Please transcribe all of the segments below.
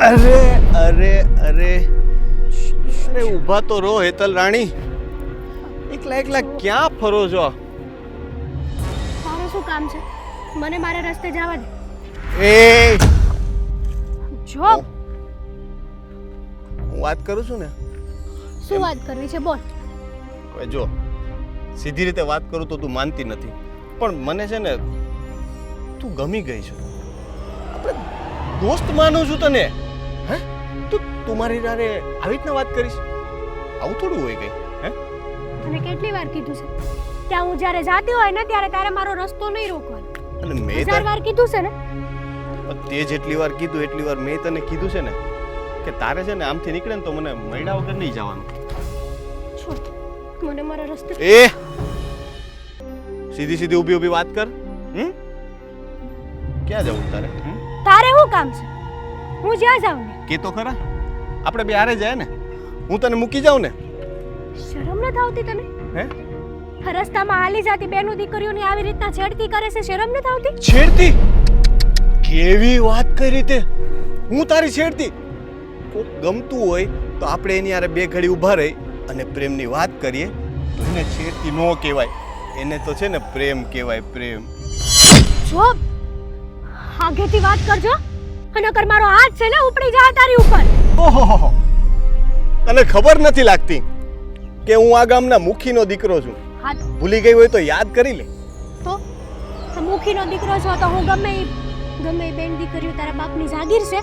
અરે અરે અરે અરે ઊભા તો રહો હેતલ રાણી. એકલા એકલા ક્યાં ફરો છો? તારું શું કામ છે? મને મારા રસ્તે જવા દે. એ જો હું વાત કરું છું ને. શું વાત કરવી છે બોલ. હવે જો સીધી રીતે વાત કરું તો તું માનતી નથી, પણ મને છે ને તું ગમી ગઈ છે. આપણે દોસ્ત માનું છું તને. હે તું મારી હારે આવી રીતના વાત કરીશ? આવું થોડું હોય કઈ. હે તને કેટલી વાર કીધું છે ત્યાં હું જ્યારે જાતી હોય ને ત્યારે તારે મારો રસ્તો નહીં રોકવાનો. અને મેં 1000 વાર કીધું છે ને. તે જેટલી વાર કીધું એટલી વાર મેં તને કીધું છે ને કે તારે છે ને આમથી નીકળે ને તો મને મળ્યા વગર નહીં જવાનું. છોડ મને મારા રસ્તે. એ સીધી સીધી ઊભી ઊભી વાત કર. ક્યાં જવું તારે? તારે શું કામ છે? હું જ્યાં જાઉં ને. કે તો ખરા આપણે બે હારે જાય ને. હું તને મૂકી જાઉં ને. શરમ નથી આવતી તને? હે રસ્તામાં હાલી જાતી બેનો દીકરીઓની આવી રીતના છેડતી કરે છે, શરમ નથી આવતી? છેડતી? કેવી વાત કરી તે? હું તારી છેડતી? કોક ગમતું હોય તો આપણે એની હારે બે ઘડી ઊભા રહી અને પ્રેમની વાત કરીએ તો એને છેડતી ન કહેવાય, એને તો છે ને પ્રેમ કહેવાય, પ્રેમ. જો આગેથી વાત કરજો અને અગર મારો હાથ છે ને ઉપડી જાય તારી ઉપર. ઓહો, તને ખબર નથી લાગતી કે હું આ ગામના મુખીનો દીકરો છું? હાથ ભૂલી ગઈ હોય તો યાદ કરી લે. તો મુખીનો દીકરો છો તો હું ગમે એ બેન દીકરીઓ તારા બાપની જાગીર છે.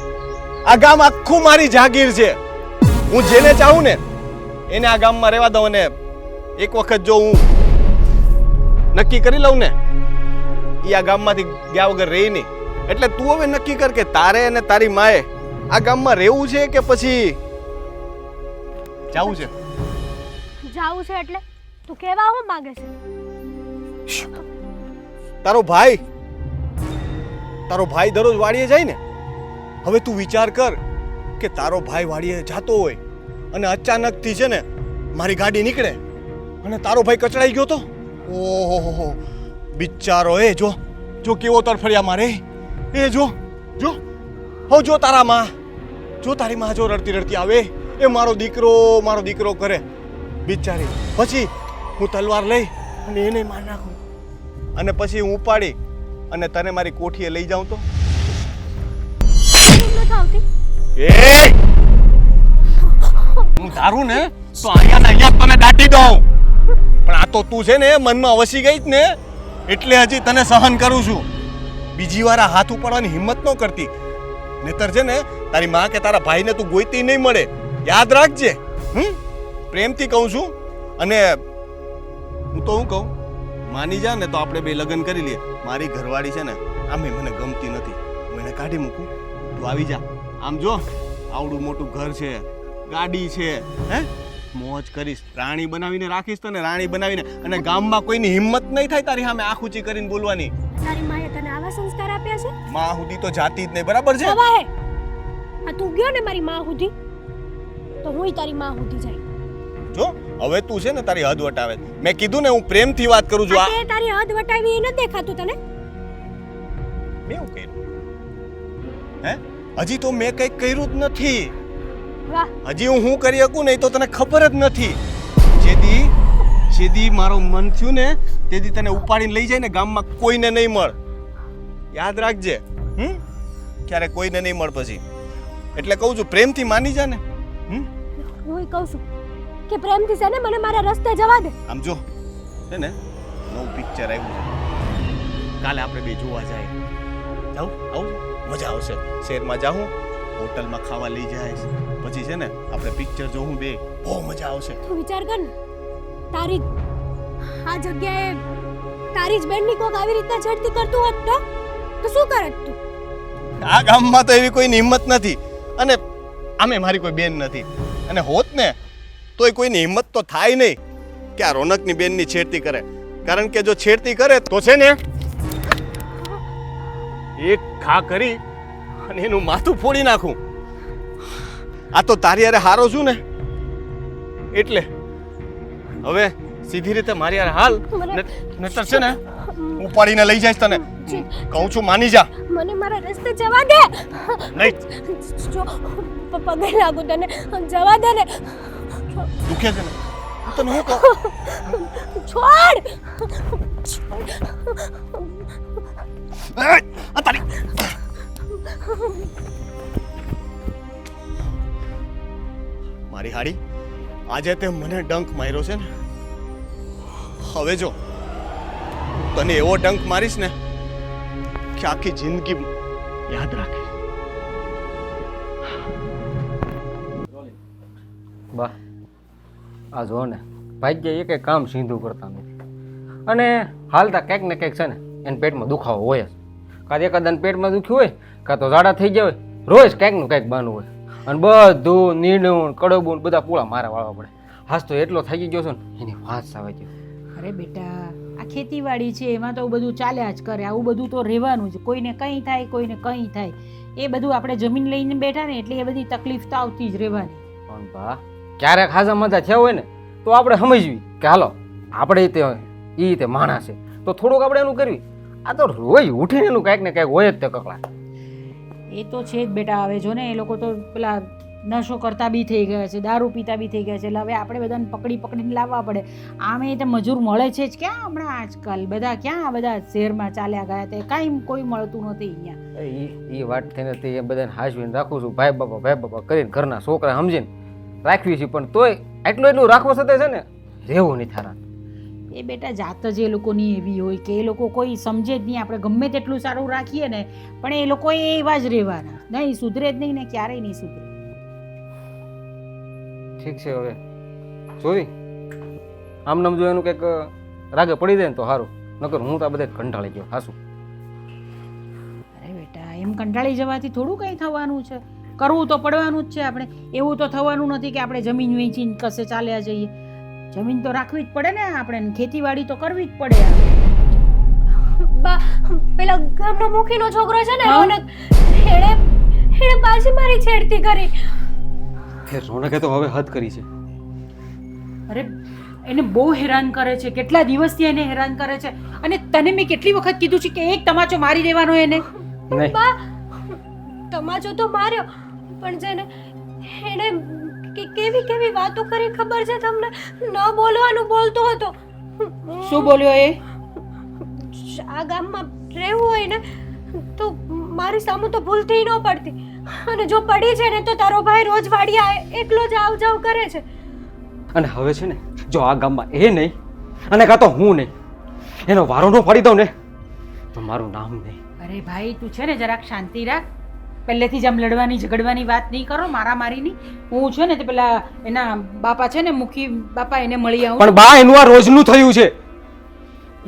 આ ગામ આખું મારી જાગીર છે. હું જેને ચાહું ને એને આ ગામમાં રહેવા દઉં, અને એક વખત જો હું નક્કી કરી લઉં ને એ આ ગામમાંથી ગયા વગર રહી નહીં. એટલે તું હવે નક્કી કર કે તારે અને તારી માએ આ ગામમાં રહેવું છે કે પછી જાવું છે? જાવું છે એટલે તું કેવા હું માંગે છે? તારો ભાઈ દરરોજ વાડીએ જાય ને. હવે તું વિચાર કર કે તારો ભાઈ વાડીએ જાતો હોય અને અચાનકથી છે ને મારી ગાડી નીકળે અને તારો ભાઈ કચડાઈ ગયો તો. ઓહો બિચારો. એ જો કેવો તરફડિયા મારે. એ જો તારા માં, જો તારી માં જો રડતી રડતી આવે એ મારો દીકરો કરે બિચારી. પછી હું તલવાર લઈ અને એને માર નાખું અને પછી હું ઉપાડી અને તને મારી કોઠીએ લઈ જાઉં તો? એ હું ધારું ને તો અહીંયા તને દાટી દઉં, પણ આ તો તું છે ને મનમાં વસી ગઈ જ ને એટલે હજી તને સહન કરું છું. બીજી વાર આ હાથ ઉપાડવાની હિંમત ન કરતી, નહીતર છે ને તારી માં કે તારા ભાઈને તું ગોઈતી નહીં મળે. યાદ રાખજે. પ્રેમથી કહું છું. અને હું કહું માની જા ને તો આપણે બે લગ્ન કરી લઈએ. મારી ઘરવાળી છે ને આમે મને ગમતી નથી, હું એને કાઢી મૂકું. તું આવી જા. આમ જો આવડું મોટું ઘર છે, ગાડી છે, હે મોજ કરીશ. રાણી બનાવીને રાખીશ તને, રાણી બનાવીને. અને ગામમાં કોઈની હિંમત નહીં થાય તારી સામે આંખ ઊંચી કરીને બોલવાની. તારી માએ તને આવા સંસ્કાર આપ્યા છે? માં સુધી તો જાતી જ નહીં, બરાબર છે? હવે આ તું ગયો ને મારી માં સુધી તો હું તારી માં સુધી જાય. જો હવે તું છે ને તારી હદ વટાવે. મેં કીધું ને હું પ્રેમથી વાત કરું છું. આ તારી હદ વટાવી એ ન દેખાતું તને? મેં એવું કર્યું? હે હજી તો મેં કંઈ કર્યું જ નથી. વાહ, હજી હું શું કરી શકું નહીં તો તને ખબર જ નથી. જેદી મારો મન થયું ને તેદી તને ઉપાડીને લઈ જાય ને ગામમાં કોઈને નહીં મળ. યાદ રાખજે. ક્યારે કોઈને નહીં મળ પછી. એટલે કહું છું પ્રેમથી માની જા ને. હું કહું છું કે પ્રેમથી છે ને મને મારા રસ્તે જવા દે. આમ જો છે ને નવું પિક્ચર આવ્યું છે, કાલે આપણે બે જોવા જાય. આવું મજા આવશે. શહેરમાં જાઉં, હોટલમાં ખાવા લઈ જાય, પછી છે ને આપણે પિક્ચર જોવું બે, બહુ મજા આવશે. તું વિચાર કર ને, તારી આ જગ્યાએ તારી જ બેનની કોક આવી રીતના છેડતી કરતું હોત તો શું કરત તું? આ ગામમાં તો એવી કોઈની હિંમત નથી, અને આમે મારી કોઈ બેન નથી. અને હોત ને તોય કોઈની હિંમત તો થાય નહીં કે આ રોનકની બેનની છેડતી કરે. કારણ કે જો છેડતી કરે તો છે ને એક ખા કરી અને એનું માથું ફોડી નાખું. આ તો તારી હારે હારો છું ને એટલે હવે સીધી રીતે મારી હારે હાલ, નહીતર છે ને ઉપાડીને લઈ જઈશ તને કહું છું માની જા મને મારા રસ્તે જવા દે નહીં જો પગે લાગુ તને જવા દે ને દુખે છે ને હું તને હું કહું છોડ આ તારી મારી હાડી આજે તે મને ડંક માર્યો છે ને હવે જો તને એવો ડંક મારીશ ને કે આખી જિંદગી યાદ રાખીશ બા આ જો ને ભાગ્ય એ કંઈ કામ સીધું કરતા નથી અને હાલતા કંઈક ને કંઈક છે ને એને પેટમાં દુખાવો હોય જ કાં એકાદાને પેટમાં દુખ્યું હોય કાં તો ઝાડા થઈ ગયા હોય રોજ કંઈકનું કંઈક બાનું હોય અને બધું નીણું કડબું બધા પૂળા મારા વાળવા પડે હાસ તો એટલો થઈ ગયો છે ને એની વાત આવે છે. અરે બેટા આ ખેતીવાડી છે એમાં તો બધું ચાલ્યા જ કરે આવું બધું તો રહેવાનું જ કોઈને કંઈ થાય કોઈને કંઈ થાય એ બધું આપણે જમીન લઈને બેઠા ને એટલે એ બધી તકલીફ તો આવતી જ રહેવાની. પણ બા ક્યારેક હાજા મજા થયા હોય ને તો આપણે સમજવી કે હાલો આપણે તે એ રીતે માણસ છે તો થોડુંક આપણે એનું કરવી આ તો રોજ ઉઠીને એનું કાંઈક ને કાંઈક હોય જ તે કકડા. એ તો છે જ બેટા હવે જો ને એ લોકો તો પેલા નશો કરતા બી થઈ ગયા છે દારૂ પીતા બી થઈ ગયા છે એટલે હવે આપણે બધાને પકડીને લાવવા પડે આમે તો મજૂર મળે છે જ ક્યાં હમણાં આજકાલ બધા ક્યાં બધા શહેરમાં ચાલ્યા ગયા તે કાંઈ કોઈ મળતું નથી અહીંયા. એ વાત થઈને તે એ બધાને હાજવીને રાખું છું ભાઈ બાપા કરીને ઘરના છોકરા સમજીને રાખવી છે પણ તોય એટલું રાખવો છતાં છે ને રહેવું નહીં થારા. એ બેટા જાત જ એ લોકોની એવી હોય કે એ લોકો કોઈ સમજે જ નહીં આપણે ગમે તેટલું સારું રાખીએ ને પણ એ લોકો એવા જ રહેવાના નહીં સુધરે જ નહીં ને ક્યારેય નહીં સુધરે. ઠીક છે હવે જોઈ આમ નામ જો એનું કંઈક રાગે પડી જાય ને તો સારું નકર હું તો આ બધા કંટાળી ગયો હાસું. અરે બેટા એમ કંટાળી જવાથી થોડું કંઈ થવાનું છે કરવું તો પડવાનું જ છે આપણે એવું તો થવાનું નથી કે આપણે જમીન વેચીને કશે ચાલ્યા જઈએ જમીન તો રાખવી જ પડે ને આપણે ખેતીવાડી તો કરવી જ પડે. બા પેલા ગામનો મુખીનો છોકરો છે ને રોનક એણે પાછી મારી છેડતી કરી. રોનકે તો હવે હદ કરી છે. અરે એને બહુ હેરાન કરે છે કેટલા દિવસથી એને હેરાન કરે છે અને તને મેં કેટલી વખત કીધું છે કે એક તમાચો મારી દેવાનો એને. નહીં બા તમાચો તો માર્યો પણ છે ને એને કેવી વાતો કરી ખબર છે તમને ન બોલવાનું બોલતો હતો. શું બોલ્યો એ? આ ગામમાં રહેવું હોય ને તો મારી સામું તો ભૂલતી ન પડતી અને જો પડી છે ને તો તારો ભાઈ રોજ વાડિયા એકલો જ આવ જાવ કરે છે. અને હવે છે ને જો આ ગામમાં એ નહીં અને કાં તો હું નહીં એનો વારો ન પાડી દઉં ને તો મારું નામ નહીં. અરે ભાઈ તું છે ને જરાક શાંતિ રાખ પહેલેથી જ આમ લડવાની ઝઘડવાની વાત નહીં કરો મારામારીની. હું છે ને તે પેલા એના બાપા છે ને મુખી બાપા એને મળી આવું. પણ બા એનું આ રોજનું થયું છે.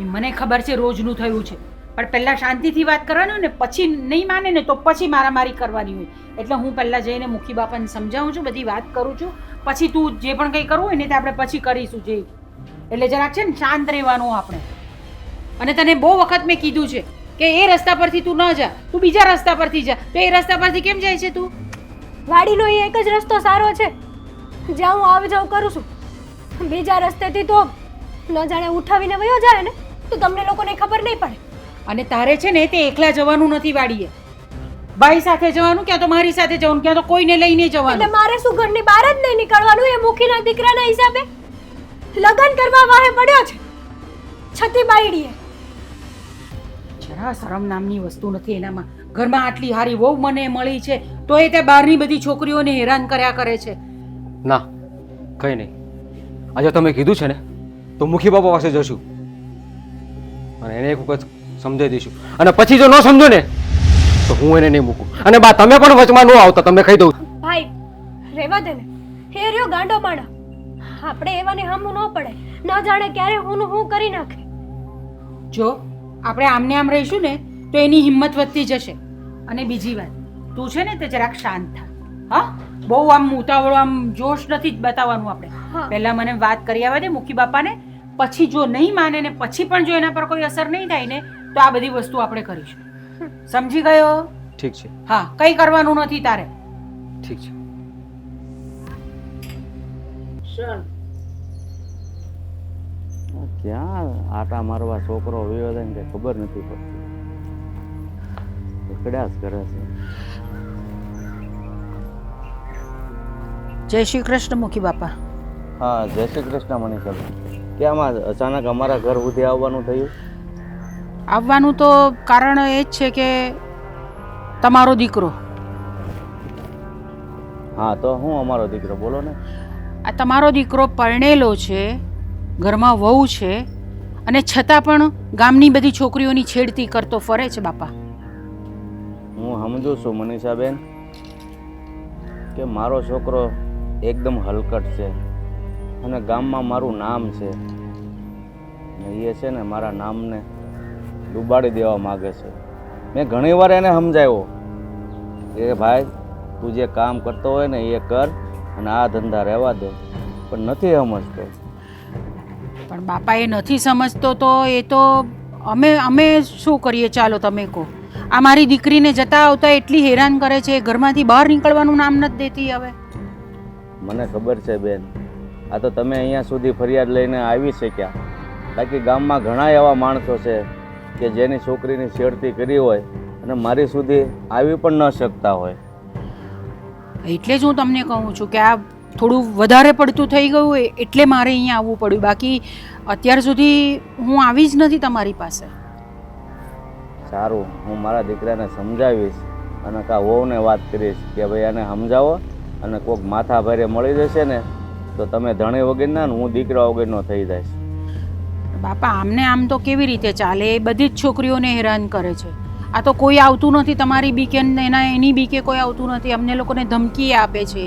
એ મને ખબર છે રોજનું થયું છે પણ પહેલાં શાંતિથી વાત કરવાની ને પછી નહીં માને ને તો પછી મારામારી કરવાની હોય એટલે હું પહેલાં જઈને મુખી બાપાને સમજાવું છું બધી વાત કરું છું પછી તું જે પણ કંઈ કરવું હોય ને તે આપણે પછી કરીશું જે એટલે જરાક છે ને શાંત રહેવાનું આપણે. અને તને બહુ વખત મેં કીધું છે કે એ રસ્તા પરથી તું ન જા તું બીજા રસ્તા પરથી જા તો એ રસ્તા પરથી કેમ જાય છે તું? વાડીનો એ એક જ રસ્તો સારો છે જ્યાં હું આવ જાવ કરું છું બીજા રસ્તેથી તો ન જાણે ઉઠાવીને વયો જાય ને તો તમને લોકોને ખબર નહીં પડે. અને તારે છે ને તે એકલા જવાનું નથી વાડીએ ભાઈ સાથે જવાનું ક્યાં તો મારી સાથે જવાનું ક્યાં તો કોઈને લઈને એટલે જવાનું. મારે શું ઘરની બહાર જ નહીં નીકળવાનું એ મુખીના દીકરાના હિસાબે લગ્ન કરવા વાહે પડ્યો છે છતી બાયડીએ. જરા શરમ નામની વસ્તુ નથી એનામાં. ઘરમાં આટલી હારી વહુ મને મળી છે તો એ તે બહારની બધી છોકરીઓને હેરાન કર્યા કરે છે. ના કંઈ નહીં આજે તમે કીધું છે ને તો મુખી બાપા પાસે જશું અને એને એક વખત સમજાવી દઈશું અને પછી જો ન સમજો ને તો હું એને નહીં મૂકું. અને બા તમે પણ વચમાં ન આવતા તમે કહી દઉં. ભાઈ રેવા દે ને હે રહ્યો ગાંડો માણા આપણે એવાને હામું ન પડે ન જાણે ક્યારે હું કરી નાખે. જો આપણે આમને આમ રહીશું ને તો એની હિંમત વધતી જશે. અને બીજી વાત તું છે ને તે જરાક શાંત થા. હા બહુ આમ ઉતાવળો આમ જોશ નથી જ બતાવવાનું આપણે. હા. પહેલા મને વાત કરી આવવા દે મુખી બાપાને પછી જો નહીં માને ને પછી પણ જો એના પર કોઈ અસર નહીં થાય ને તો આ બધી વસ્તુ આપણે કરીશું. સમજી ગયો? ઠીક છે હા કંઈ કરવાનું નથી તારે. ઠીક છે. ક્યાં આટા મારવા છોકરો વયો જાય ને કંઈ ખબર નથી પડતી. એકડ્યા જ કરે છે. જય શ્રી કૃષ્ણ મુખી બાપા. હા, જય શ્રી કૃષ્ણ મનીષાબેન. કેમ આ અચાનક અમારા ઘર સુધી આવવાનું થયું? આવવાનું તો કારણ એ જ છે કે તમારો દીકરો, હા, તો હું અમારો દીકરો બોલો ને. આ તમારો દીકરો પરણેલો છે, ઘરમાં વહુ છે, અને છતાં પણ ગામની બધી છોકરીઓની છેડતી કરતો ફરે છે બાપા. હું સમજુ છું મનીષાબેન કે મારો છોકરો એકદમ હલકટ છે અને ગામમાં મારું નામ છે ને એ છે ને મારા નામને ડૂબાડી દેવા માગે છે. મેં ઘણી વાર એને સમજાવ્યો કે ભાઈ તું જે કામ કરતો હોય ને એ કર અને આ ધંધા રહેવા દે, પણ નથી સમજતો. પણ બાપા એ નથી સમજતો તો એ તો અમે શું કરીએ? ચાલો તમે કહો. આ મારી દીકરીને જતા આવતા એટલી હેરાન કરે છે, ઘરમાંથી બહાર નીકળવાનું નામ નથી દેતી. હવે મને ખબર છે બેન, આ તો તમે અહીંયા સુધી ફરિયાદ લઈને આવી શક્યા, બાકી ગામમાં ઘણા એવા માણસો છે કે જેની છોકરીની છેડતી કરી હોય અને મારી સુધી આવી પણ ન શકતા હોય. એટલે જ હું તમને કહું છું કે આ થોડું વધારે પડતું થઈ ગયું હોય એટલે મારે અહીંયા આવવું પડ્યું. બાકી અત્યાર સુધી હું આવી જ નથી તમારી પાસે. સારું, હું મારા દીકરાને સમજાવીશ અને કાં વહુને વાત કરીશ કે ભાઈ આને સમજાવો, અને કોઈક માથા ભારે મળી જશે ને તો તમે ધણી વગરના ને હું દીકરા વગરનો થઈ જઈશ. બાપા આમને આમ તો કેવી રીતે ચાલે? એ બધી જ છોકરીઓને હેરાન કરે છે. આ તો કોઈ આવતું નથી તમારી બીકે, એની બીકે કોઈ આવતું નથી. અમને લોકોને ધમકી આપે છે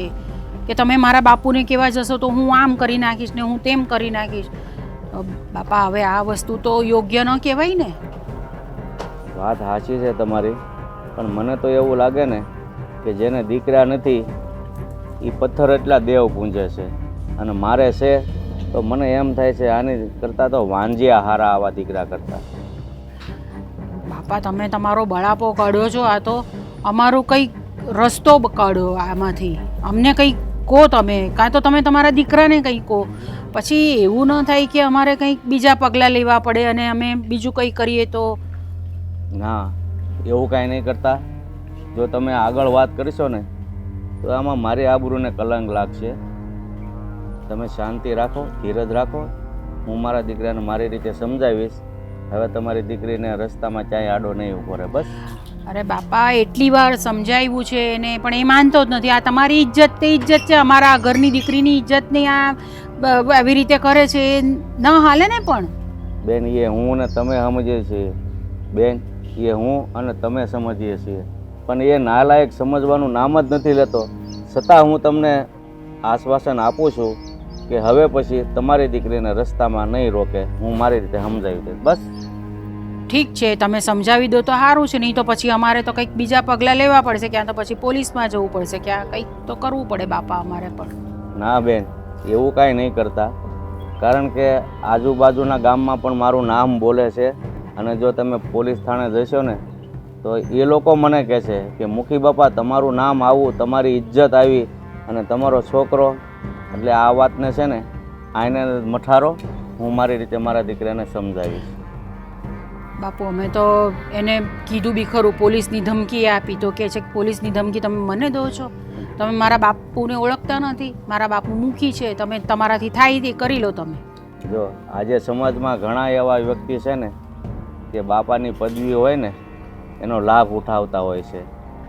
કે તમે મારા બાપુને કહેવા જશો તો હું આમ કરી નાખીશ ને હું તેમ કરી નાખીશ. બાપા હવે આ વસ્તુ તો યોગ્ય ન કહેવાય ને. વાત સાચી છે તમારી, પણ મને તો એવું લાગે ને કે જેને દીકરા નથી એ પથ્થર એટલા દેવ પૂંજે છે, અને મારે છે તો મને એમ થાય છે આની કરતાં તો વાંજિયા હારા આવા દીકરા કરતા. બાપા તમે તમારો બળાપો કાઢો છો, આ તો અમારો કંઈક રસ્તો કાઢો આમાંથી. અમને કંઈક કહો તમે, કાં તો તમે તમારા દીકરાને કંઈક કહો. પછી એવું ન થાય કે અમારે કંઈક બીજા પગલાં લેવા પડે અને અમે બીજું કંઈ કરીએ તો. ના, એવું કાંઈ નહીં કરતા. જો તમે આગળ વાત કરશો ને તો આમાં મારી આબરૂને કલંક લાગશે. તમે શાંતિ રાખો, ધીરજ રાખો. હું મારા દીકરાને મારી રીતે સમજાવીશ. હવે તમારી દીકરીને રસ્તામાં ચાય આડો નહીં ઊભો રહે, બસ. અરે બાપા એટલી વાર સમજાવ્યું છે એને, પણ એ માનતો જ નથી. આ તમારી ઇજ્જત તે ઇજ્જત છે, અમારા ઘરની દીકરીની ઇજ્જતની આ આવી રીતે કરે છે એ ન હાલે ને. પણ બેન એ હું ને તમે સમજીએ છીએ બેન, એ હું અને તમે સમજીએ છીએ, પણ એ નાલાયક સમજવાનું નામ જ નથી લેતો. છતાં હું તમને આશ્વાસન આપું છું કે હવે પછી તમારી દીકરીને રસ્તામાં નહીં રોકે. હું મારી રીતે સમજાવી દઈશ, બસ. ઠીક છે, તમે સમજાવી દો તો સારું છે. નહીં તો પછી અમારે તો કંઈક બીજા પગલાં લેવા પડશે, ક્યાં તો પછી પોલીસમાં જવું પડશે, ક્યાં કંઈક તો કરવું પડે બાપા અમારે પણ. ના બેન, એવું કાંઈ નહીં કરતા, કારણ કે આજુબાજુના ગામમાં પણ મારું નામ બોલે છે. અને જો તમે પોલીસ થાણે જશો ને તો એ લોકો મને કહે છે કે મુખી બાપા તમારું નામ આવું, તમારી ઇજ્જત આવી, અને તમારો છોકરો, એટલે આ વાતને છે ને આઈને મઠારો. હું મારી રીતે મારા દીકરાને સમજાવીશ. બાપુ અમે તો એને કીધું બી ખરું, પોલીસની ધમકી આપી તો કહે છે કે પોલીસની ધમકી તમે મને દો છો? તમે મારા બાપુને ઓળખતા નથી. મારા બાપુ મુખી છે, તમે તમારાથી થાય તે કરી લો તમે. જો આજે સમાજમાં ઘણા એવા વ્યક્તિ છે ને કે બાપાની પદવી હોય ને એનો લાભ ઉઠાવતા હોય છે,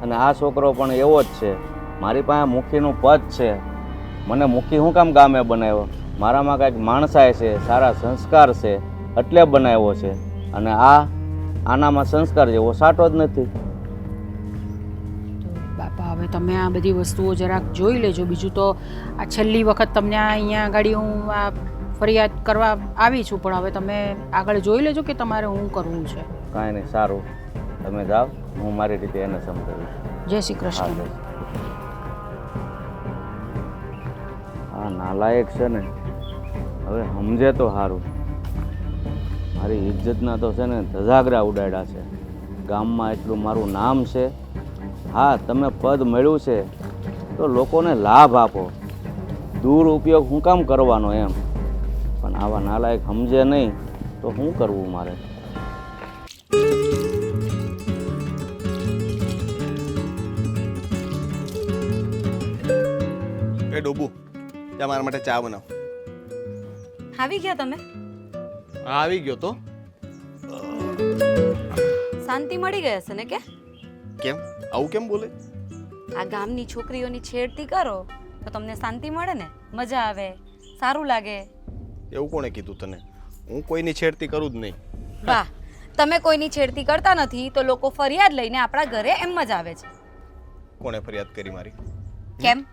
અને આ છોકરો પણ એવો જ છે. મારી પાસે મુખીનું પદ છે, મને મુખી શું કામ ગામે બનાવ્યો? મારામાં કાંઈક માણસાઈ છે, સારા સંસ્કાર છે એટલે બનાવ્યો છે, અને આનામાં સંસ્કાર જેવો સાટો જ નથી. બાપા હવે તમે આ બધી વસ્તુઓ જરાક જોઈ લેજો. બીજું તો આ છેલ્લી વખત તમને અહીંયા આગળ હું આ ફરિયાદ કરવા આવી છું, પણ હવે તમે આગળ જોઈ લેજો કે તમારે શું કરવું છે. કાંઈ નહીં, સારું, તમે જાઓ, હું મારી રીતે એને સમજાવીશ. જય શ્રી કૃષ્ણ. આ નાલાયક છે ને હવે સમજે તો સારું. મારી ઇજ્જતના તો છે ને ધજાગરા ઉડાડ્યા છે. ગામમાં એટલું મારું નામ છે. હા, તમે પદ મળ્યું છે તો લોકોને લાભ આપો, દુરુપયોગ શું કામ કરવાનો એમ. પણ પણ આવા નાલાયક સમજે નહીં તો શું કરવું મારે? એ ડોબુ જા મારા માટે ચા બનાવ. આવી ગયા તમે? હા આવી ગયો તો. શાંતિ મળી ગઈ હશે ને કે? કેમ આવું કેમ બોલે? આ ગામની છોકરીઓની છેડતી કરો તો તમને શાંતિ મળે ને, મજા આવે, સારું લાગે. એવું કોણે કીધું તને? હું કોઈની છેડતી કરું જ નહીં. વાહ, તમે કોઈની છેડતી કરતા નથી તો લોકો ફરિયાદ લઈને આપણા ઘરે એમ જ આવે છે. કોણે ફરિયાદ કરી મારી? કેમ,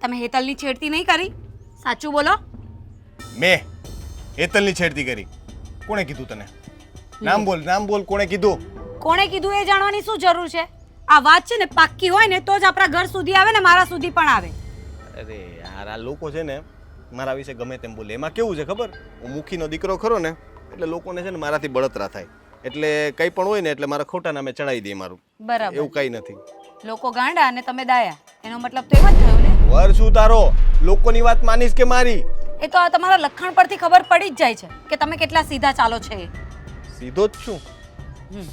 તમે હેતલની છેડતી નહીં કરી? સાચું બોલો. મેં હેતલની છેડતી કરી? કોણે કીધું તને? નામ બોલ કોણે કીધું? કોણે કીધું એ જાણવાની શું જરૂર છે? આ વાત છે ને પાક્કી હોય ને તો જ આપણા ઘર સુધી આવે ને મારા સુધી પણ આવે. અરે યાર આ લોકો છે ને મારા વિશે ગમે તેમ બોલે. એમાં કેવું છે ખબર? હું મુખીનો દીકરો ખરો ને એટલે લોકોને છે ને મારાથી બળતરા થાય. એટલે કંઈ પણ હોય ને એટલે મારા ખોટા નામે ચડાવી દે મારું. બરાબર. એવું કંઈ નથી. લોકો ગાંડા અને તમે દાયા, એનો મતલબ તો એમ જ થયો ને. વર શું તારો? લોકોની વાત માનીશ કે મારી? એ તો આ તમારા લખાણ પરથી ખબર પડી જ જાય છે કે તમે કેટલા સીધા ચાલો છે. સીધો જ છું,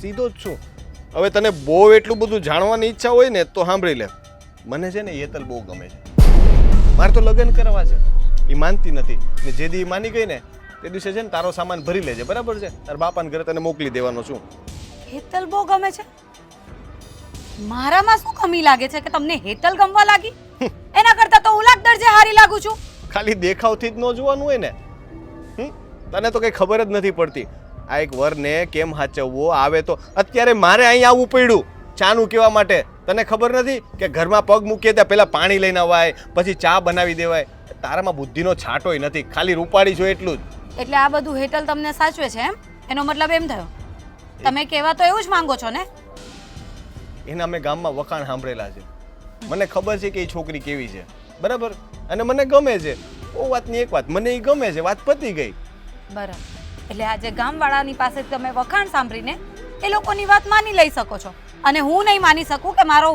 સીધો જ છું. હવે તને બહુ એટલું બધું જાણવાની ઈચ્છા હોય ને તો સાંભળી લે. મને છે ને હેતલ બહુ ગમે છે. મારે તો લગ્ન કરવા છે. એ માનતી નથી ને જે દી માની ગઈ ને તે દિવસે છે ને તારો સામાન ભરી લેજે, બરાબર છે? તારા બાપાને ઘરે તને મોકલી દેવાનો છું. હેતલ બહુ ગમે છે? મારામાં શું કમી લાગે છે કે તમને હેતલ ગમવા લાગી? એના કરતા તો ઉલાક દરજે હારી લાગુ છું. ખાલી દેખાવથી જ ન જોવાનું હોય ને. તને તો કઈ ખબર જ નથી પડતી. આ એક વરને કેમ હાચવવો આવે તો અત્યારે મારે અહીં આવવું પડ્યું ચાનું કહેવા માટે. તને ખબર નથી કે ઘરમાં પગ મૂકીએ ત્યાં પહેલા પાણી લઈને અવાય, પછી ચા બનાવી દેવાય. તારામાં બુદ્ધિનો છાંટોય નથી, ખાલી રૂપાળી છો એટલું જ. એટલે આ બધું હેતલ તમને સાચવે છે એમ? એનો મતલબ એમ થયો તમે કહેવા તો એવું જ માંગો છો ને? એના મેં ગામમાં વખાણ સાંભળેલા છે. મને ખબર છે કે એ છોકરી કેવી છે, બરાબર? અને મને ગમે છે. ઓ વાતની એક વાત, મને એ ગમે છે, વાત પતી ગઈ. બરાબર. એટલે આજે ગામવાળાની પાસે તમે વખાણ સાંભળીને એ લોકોની વાત માની લઈ શકો છો અને હું નહીં માની શકું કે મારો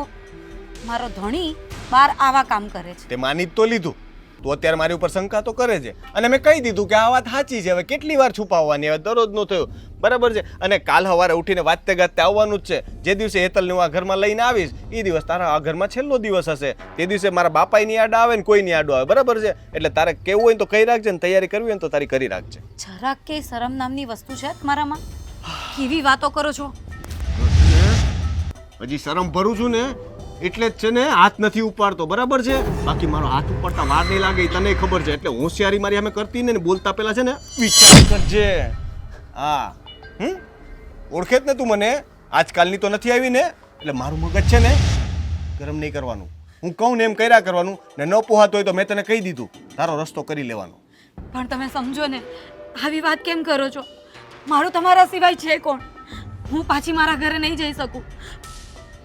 ધણી બહાર આવા કામ કરે છે. તે માની જ તો લીધું. તું અત્યારે મારી ઉપર શંકા તો કરે છે અને મેં કહી દીધું કે આ વાત સાચી છે. હવે કેટલી વાર છુપાવવાની? હવે દરરોજનું થયું, બરાબર છે? અને કાલ સવારે ઉઠીને વાતે ગાતે આવવાનું જ છે. જે દિવસે હેતલને હું આ ઘરમાં લઈને આવીશ એ દિવસ તારા આ ઘરમાં છેલ્લો દિવસ હશે. તે દિવસે મારા બાપાની આડ આવે ને કોઈની આડો આવે, બરાબર છે? એટલે તારે કેવું હોય તો કહી રાખજે ને તૈયારી કરવી હોય તો તારી કરી રાખજે. જરાક કે શરમ નામની વસ્તુ છે તમારામાં? કેવી વાતો કરો છો? હજી શરમ ભરું છું ને એટલે જ છે ને હાથ નથી ઉપાડતો, બરાબર છે? બાકી મારો હાથ ઉપાડતા વાર નહીં લાગે તને ખબર છે. એટલે હોશિયારી મારી અમે કરતી ને બોલતા પેલા છે ને વિચાર કરજે. હા ઓળખે જ ને તું મને? આજકાલની તો નથી આવી ને એટલે મારું મગજ છે ને ગરમ નહીં કરવાનું. હું કહું ને એમ કર્યા કરવાનું ને ન પોહાતો હોય તો મેં તને કહી દીધું તારો રસ્તો કરી લેવાનો. પણ તમે સમજો ને, આવી વાત કેમ કરો છો? મારું તમારા સિવાય છે કોણ? હું પાછી મારા ઘરે નહીં જઈ શકું.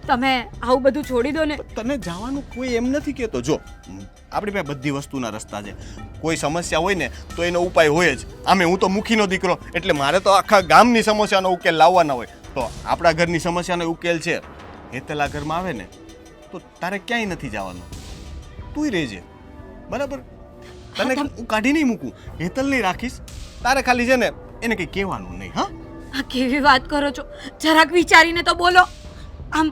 તમે આવું બધું છોડી દો ને. તને જવાનું કોઈ એમ નથી કહેતો. જો આપણી પાસે બધી વસ્તુના રસ્તા છે. કોઈ સમસ્યા હોય ને તો એનો ઉપાય હોય જ. આમે હું તો મુખીનો દીકરો એટલે મારે તો આખા ગામની સમસ્યાનો ઉકેલ લાવવાનો હોય. તો આપણા ઘરની સમસ્યાનો ઉકેલ છે. હેતલ આ ઘરમાં આવે ને તો તારે ક્યાંય નથી જવાનું. તુંય રહેજે, બરાબર? તને હું કાઢી નહીં મૂકું, હેતલ નહીં રાખીશ. તારે ખાલી છે ને એને કંઈ કહેવાનું નહીં. હા આ કેવી વાત કરો છો? જરાક વિચારીને તો બોલો. આમ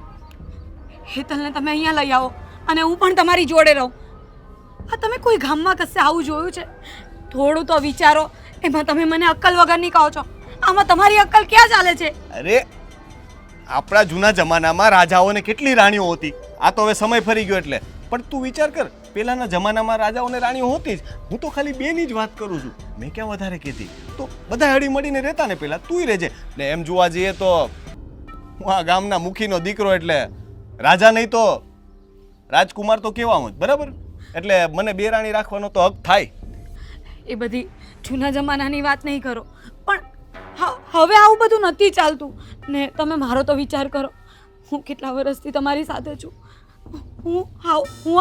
હેતલને તમે અહીંયા લઈ આવો અને હું પણ તમારી જોડે રહું. આ તમે કોઈ ગામમાં કશે આવું જોયું છે? થોડું તો વિચારો. એમાં તમે મને અક્કલ વગરની કહો છો. આમાં તમારી અક્કલ ક્યાં ચાલે છે? અરે આપણા જૂના જમાનામાં રાજાઓને કેટલી રાણીઓ હતી. આ તો હવે સમય ફરી ગયો એટલે. પણ તું વિચાર કર, પહેલાના જમાનામાં રાજાઓને રાણીઓ હોતી જ. હું તો ખાલી બેની જ વાત કરું છું. મેં ક્યાં વધારે કહેતી. તો બધા હળી મળીને રહેતા ને પહેલા. તુંય રહેજે ને. એમ જોવા જઈએ તો હું આ ગામના મુખીનો દીકરો એટલે રાજા નહીં તો રાજકુમાર તો કહેવામાં જ, બરાબર? એટલે મને બે રાણી રાખવાનો તો હક થાય. એ બધી જૂના જમાનાની વાત નહીં કરો. પણ હવે આવું બધું નથી ચાલતું ને. તમે મારો તો વિચાર કરો. હું કેટલા વર્ષથી તમારી સાથે છું. હું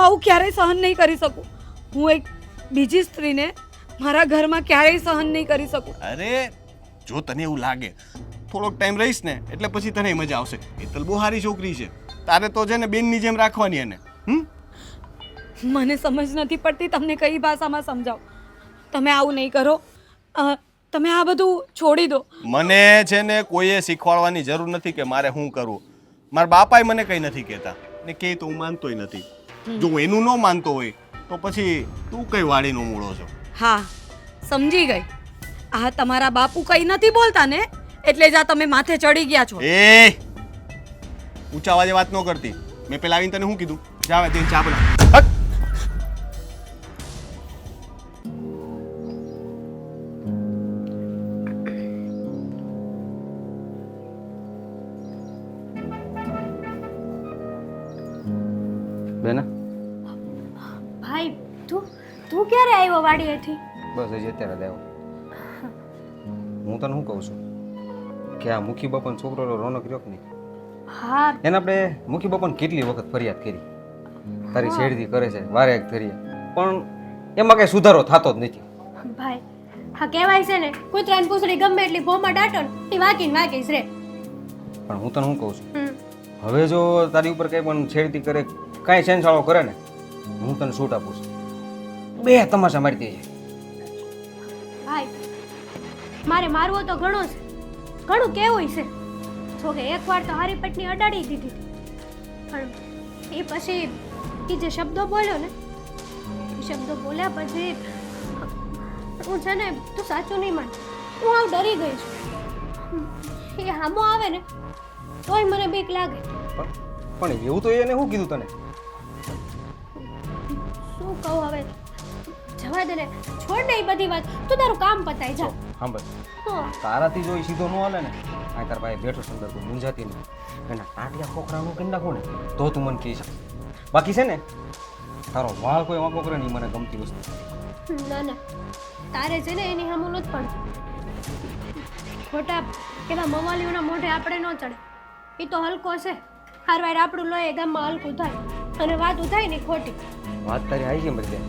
આવું ક્યારેય સહન નહીં કરી શકું. હું એક બીજી સ્ત્રીને મારા ઘરમાં ક્યારેય સહન નહીં કરી શકું. અરે જો તને એવું લાગે થોડોક ટાઈમ રહીશ ને એટલે પછી તને મજા આવશે. હેતલ બહુ સારી છોકરી છે. તારે તો છે ને બેનની જેમ રાખવાની એને. મને સમજ નથી પડતી તમને કઈ ભાષામાં સમજાવ. તમે આવું નહીં કરો. તમે આ બધું છોડી દો. મને છે ને કોઈએ શીખવાડવાની જરૂર નથી કે મારે શું કરવું. મારા બાપાએ મને કંઈ નથી કહેતા ને કે તો હું માનતોય નથી. જો હું એનું ન માનતો હોય તો પછી તું કઈ વાડીનો મૂળો છો. હા, સમજી ગઈ. આ તમારા બાપુ કંઈ નથી બોલતા ને, એટલે જ આ તમે માથે ચડી ગયા છો. એ ઊંચા અવાજે વાત ન કરતી. મેં પેલા આવીને તને શું કીધું? જા હવે ચા બના. બેન ભાઈ તું ક્યારે આવ્યો વાડીએથી? બસ હજી અત્યારે જ આવ્યો. હું તને શું કહું છું કે આ મુખી બાપાનો છોકરો રોનક રહ્યો કે નહીં, હા એને આપણે મુખી બાપાને કેટલી વખત ફરિયાદ કરી, તારી છેડતી કરે છે વારે એક ધરીએ, પણ એમાં કઈ સુધારો થતો જ નથી. ભાઈ હા કહેવાય છે ને, કૂતરાની પૂંછડી ગમે એટલી ભોમાં દાટો ને એ વાકીને વાકીશ રે. પણ હું તને શું કહું છું, હમ. હવે જો તારી ઉપર કંઈ પણ છેડતી કરે, કાંઈ છેનછાળો કરે ને, હું તને છૂટ આપું છું. બે તમાશા મારી દઈએ. ભાઈ મારે મારવો તો ઘણો છે, ઘણું કેવું છે. જો કે એકવાર તો હારી પટની અડાડી દીધી હતી, પણ એ પછી એ જે શબ્દો બોલ્યો ને, એ શબ્દો બોલ્યા પછી હું છે ને, તું સાચું નહીં માન, હું આવ ડરી ગઈ છું. એ હામો આવે ને તોય મને બીક લાગે. પણ એવું તો એને શું કીધું તને? શું કહું હવે, જવા દે ને, છોડ ને એ બધી વાત, તું તારું કામ પતાય જા. સાંભળ, હા તારાથી જો એ સીધો ન હાલે ને, આ તારા ભાઈ બેઠો સુંદર તું મૂંઝાતી ને એના ટાંટિયા ખોખરાનું કરી નાખું ને તો તું મને કહી શકે. બાકી છે ને તારો વાળ કોઈ વાંકો કરે ને એ મને ગમતી વસ્તુ. ના ના, તારે છે ને એની સામું નથી પડતું. ખોટા એવા મવાલીઓના મોઢે આપણે ન ચડે. એ તો હલકો છે, હારવાર આપણું લોહી ગામમાં હલકું થાય અને વાત થાય ને ખોટી. વાત તારી આવી છે બધી,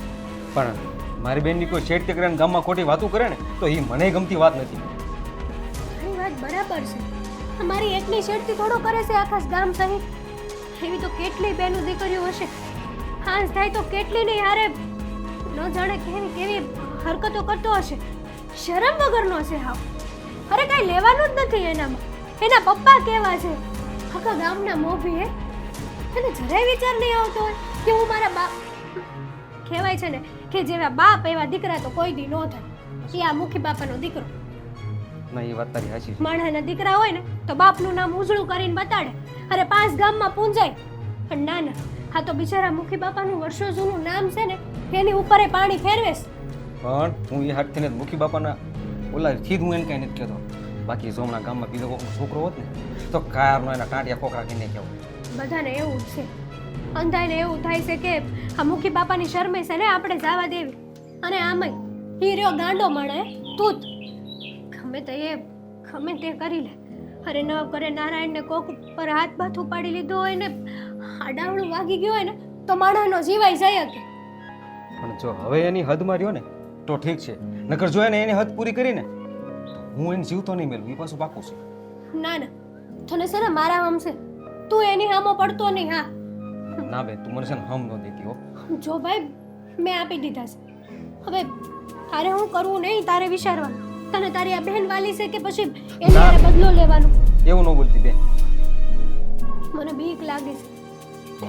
પણ મારી બેનની કોઈ છેડતી કરે ને ગામમાં ખોટી વાતું કરે ને તો એ મને ગમતી વાત નથી. તારી વાત બરાબર છે, અમારી એકની છેડતી થોડો કરે છે આખા ગામ સહિત. એવી તો કેટલી બેનું દીકરીઓ હશે, હાંસ થાય તો કેટલી નહીં હારે ન જાણે કેવી કેવી હરકતો કરતો હશે. શરમ વગરનો છે હાવ. અરે કાંઈ લેવાનું જ નથી એનામાં. એના પપ્પા કેવા છે, આખા ગામના મોભી હે. એને જરાય વિચાર નહીં આવતો હોય કે હું મારા બાપ, કહેવાય છે ને કે જેવા બાપ એવા દીકરા તો કોઈ દી ન થાય. એ આ મુખી બાપાનો દીકરો. ના એ વાત તારી સાચી છે. માણસના દીકરા હોય ને તો બાપનું નામ ઉજળું કરીને બતાડે, અરે 5 ગામમાં પૂંજાય. પણ ના ના, આ તો બિચારા મુખી બાપાનું વર્ષો જૂનું નામ છે ને, એની ઉપર પાણી ફેરવેશ. પણ હું એ હાથથી ને મુખી બાપાના ઓલા થી હું એને કાંઈ નથી કહેતો. બાકી જો હમણાં ગામમાં બીજો કોઈનો છોકરો હોત ને તો કારનો એના ટાંટિયા ખોખરા કરીને કહેવું. બધાને એવું જ છે, અંધાઈને એવું થાય છે કે આ મુખી બાપાની શરમે છે ને આપણે જવા દેવી. અને આમાંય ઈ રહ્યો ગાંડો મળે તું ગમે તે કરી લે. અરે ન કરે નારાયણને કોક પર હાથ બાથ ઉપાડી લીધો હોય ને આડાવડું વાગી ગયો હોય ને તો માણસનો જીવાઈ જાય કે. પણ જો હવે એની હદમાં રહ્યો ને તો ઠીક છે, નકર જો એને એની હદ પૂરી કરીને હું એને જીવતો નહીં મેળવું, એ પાછું પાકું છે. ના ના, તને છે ને મારા હમ છે, તું એની હામો પડતો નહીં. હા ના બે, તું મને છે ને હમ ન દેતી હો. જો ભાઈ મેં આપી દીધા છે, હવે તારે હું કરવું નહીં તારે વિચારવાનું. તને તારી આ બહેન વાલી છે કે પછી એની હારે બદલો લેવાનું? એવું ન બોલતી બેન. મને બીક લાગે છે.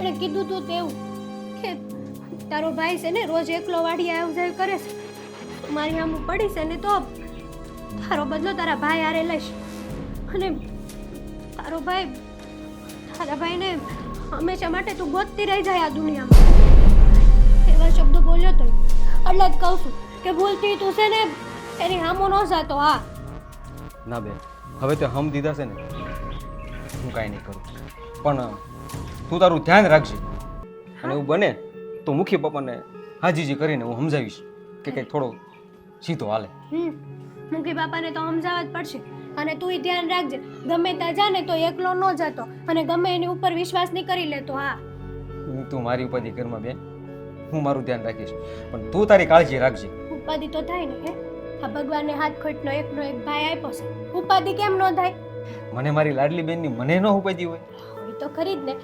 એણે કીધું તું તેવું કે તારો ભાઈ છે ને રોજ એકલો વાડીએ આવ જાય કરે છે, મારી સામું પડી છે ને તો તારો બદલો તારા ભાઈ હારે લઈશ. અને તારા ભાઈને હંમેશા માટે તું ગોતતી રહી જાય આ દુનિયામાં. એવા શબ્દો બોલ્યો તો એટલે જ કહું છું કે ભૂલતી તું છે ને એની હામો ન જાતો. હા ના બેન, હવે તે હમ દીધા છે ને હું કાંઈ નહીં કરું, પણ તું તારું ધ્યાન રાખજે. અને એવું બને તો મુખી પપ્પાને હાજીજી કરીને હું સમજાવીશ કે કંઈક થોડો સીધો હાલે. મુખી બાપાને તો સમજાવવા જ પડશે. અને તું ધ્યાન રાખજે, ગમે ત્યાં જા ને તો એકલો ન જતો અને ગમે એની ઉપર વિશ્વાસ નહીં કરી લેતો. હા તું મારી ઉપાધિ ઘરમાં બેન, હું મારું ધ્યાન રાખીશ, પણ તું તારી કાળજી રાખજે. ઉપાધિ તો થાય ને હે, આ ભગવાનને હાથ ખોટનો એકનો એક ભાઈ આપ્યો છે, ઉપાધિ કેમ ન થાય? મને મારી લાડલી બેનની મને ન ઉપાધિ હોય એ તો ખરી જ ને.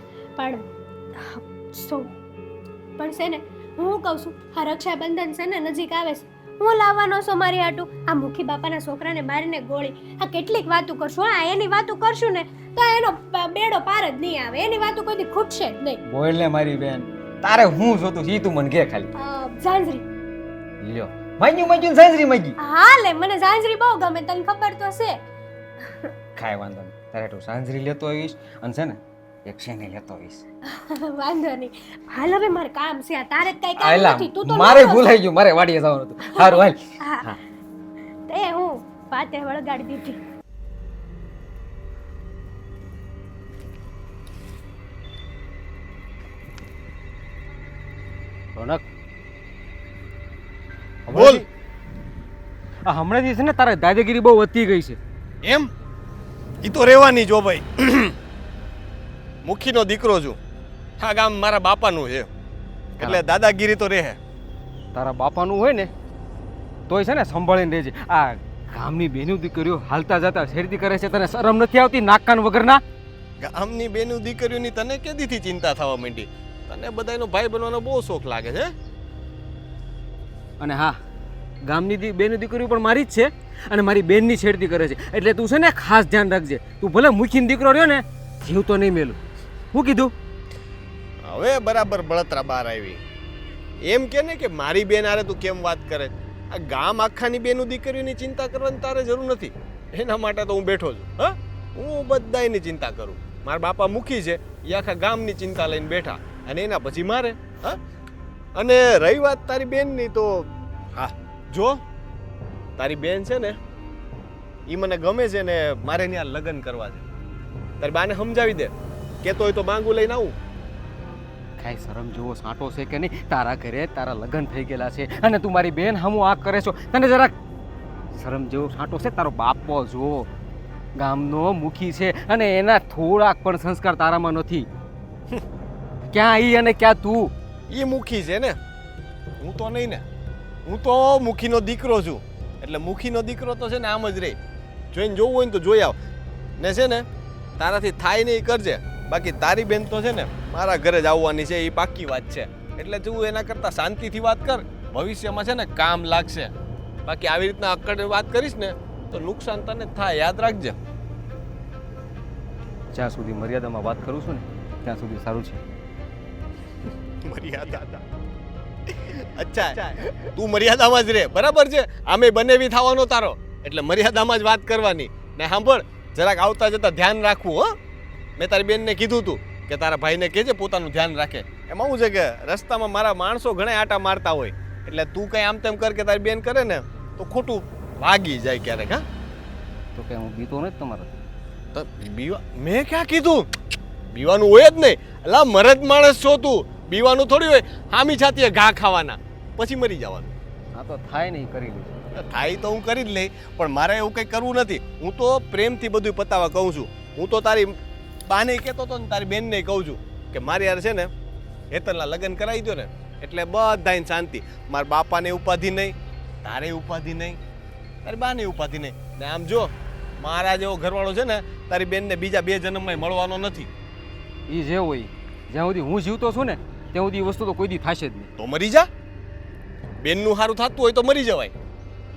પણ છે ને હું કહું છું, આ રક્ષાબંધન છે ને નજીક આવે છે, હું લાવવાનો છો મારી હાટું? આ મુખી બાપાના છોકરાને મારીને ગોળી, આ કેટલીક વાતો કરશું. હા, એની વાતો કરશું ને તો એનો બેડો પાર જ નહીં આવે. એની વાતો કોઈ દી ખૂટશે જ નહીં. બોલ ને મારી બેન, તારે હું જોતું ઈ તું મને કે ખાલી. ઝાંઝરી લ્યો માગ્યું સાંજરી માગી. હા લે, મને ઝાંઝરી બહુ ગમે, તને ખબર તો છે. કાંઈ વાંધો નહીં, તારે તું સાંજરી લેતો આવીશ અને છે ને એક શેને લેતો આવીશ. વાંધો નહીં. હાલ હવે મારે કામ છે. આ તારે કઈ કામ આયલા નથી. તું તો મારે નહોતો. ભૂલાઈ ગયું, મારે વાડીએ જવાનું હતું. સારું હાલ. હા, તે હું પાતે વળગાડી દીધી. રોનક બોલ. આ હમણાંથી છે ને તારે દાદાગીરી બહુ વધતી ગઈ છે. એમ ઈ તો રહેવાની જો ભાઈ. મુખીનો દીકરો છું. આ ગામ મારા બાપાનું છે એટલે દાદાગીરી તો રહે. તારા બાપાનું હોય ને તોય છે ને સંભાળીને રહેજે. આ ગામની બેનું દીકરીઓ હાલતા જતા શેરતી કરે છે, તને શરમ નથી આવતી નાક કાન વગરના? ગામની બેનું દીકરીઓની તને કેદીથી ચિંતા થવા માંડી? તને બધાયનો ભાઈ બનવાનો બહુ શોખ લાગે છે. અને હા, ગામની બેનું દીકરીઓ પણ મારી જ છે અને મારી બેનની છેડતી કરે છે. એટલે તું છે ને ખાસ ધ્યાન રાખજે. તું ભલે મુખીનો દીકરો રહ્યો ને, જીવ તો નહીં મેલું. શું કીધું? હવે બરાબર બળતરા બહાર આવી. એમ કે ને કે મારી બેન આરે તું કેમ વાત કરે? આ ગામ આખાની બેનું દીકરીઓની ચિંતા કરવાની તારે જરૂર નથી. એના માટે તો હું બેઠો છું. હા, હું બધાયની ચિંતા કરું. મારા બાપા મુખી છે, એ આખા ગામની ચિંતા લઈને બેઠા અને એના પછી મારે. હા, અને રહી વાત તારી બેનની તો હા જો તારી બેન છે ને એ મને ગમે છે ને મારે ત્યાં લગ્ન કરવા છે. તારી બાને સમજાવી દે, કેતો હોય તો માંગુ લઈને આવું. કાંઈ શરમ જેવો સાંટો છે કે નહીં? તારા ઘરે તારા લગ્ન થઈ ગયેલા છે અને તું મારી બેન હમું આ કરે છો. તને જરાક શરમ જેવો સાંટો છે? તારો બાપો જો ગામનો મુખી છે અને એના થોડાક પણ સંસ્કાર તારામાં નથી. ક્યાં ઈ અને ક્યાં તું? એ મુખી છે ને, હું તો નહીં ને. હું તો મુખીનો દીકરો છું. એટલે મુખીનો દીકરો તો છે ને આમ જ રહે. જોઈને જોવું હોય ને તો જોઈ આવ ને. છે ને તારાથી થાય નહીં કરજે. બાકી તારી બેન તો છે ને મારા ઘરે જ આવવાની છે, એ પાક્કી વાત છે. એટલે તું એના કરતાં શાંતિથી વાત કર, ભવિષ્યમાં છે ને કામ લાગશે. બાકી આવી રીતના અક્કડ વાત કરીશ ને તો નુકસાન તને થાય, યાદ રાખજે. જ્યાં સુધી મર્યાદામાં વાત કરું છું ને ત્યાં સુધી સારું છે. મર્યાદા? અચ્છા, તું મર્યાદામાં જ રહે, બરાબર છે? આમે બનેવી થવાનો તારો, એટલે મર્યાદામાં જ વાત કરવાની. ને સાંભળ, જરાક આવતા જતા ધ્યાન રાખવું. હો, મેં તારી બેનને કીધું તું કે તારા ભાઈને કહેજે પોતાનું ધ્યાન રાખે. એમાં શું છે કે રસ્તામાં મારા માણસો ઘણા આટા મારતા હોય, એટલે તું કંઈ આમ તેમ કર કે તારી બેન કરે ને તો ખોટું વાગી જાય ક્યારેક. હા, તો કે હું બીતો નથી તમારા? તો બીવા મેં ક્યાં કીધું? બીવાનું હોય જ નહીં. અલા મરદ માણસ છો તું, બીવાનું થોડી હોય. હામી છાતીએ ઘા ખાવાના પછી મરી જવાનું. હા તો થાય નહીં, કરી લઈશ. થાય તો હું કરી જ લઈ, પણ મારે એવું કંઈ કરવું નથી. હું તો પ્રેમથી બધું પતાવવા કહું છું. હું તો તારી બાને કહેતો હતો ને તારી બેનને કહું છું કે મારી યાર છે ને હેતલના લગ્ન કરાવી દો ને એટલે બધાને શાંતિ. મારા બાપાને ઉપાધિ નહીં, તારે ઉપાધિ નહીં, તારી બાને ઉપાધિ નહીં. ને આમ જો મારા જેવો ઘરવાળો છે ને તારી બેનને બીજા 2 જન્મમાં મળવાનો નથી. એ જે હોય, જ્યાં સુધી હું જીવતો છું ને ત્યાં સુધી એ વસ્તુ તો કોઈ દી થશે જ નહીં. તો મરી જા. બેનનું સારું થતું હોય તો મરી જવાય.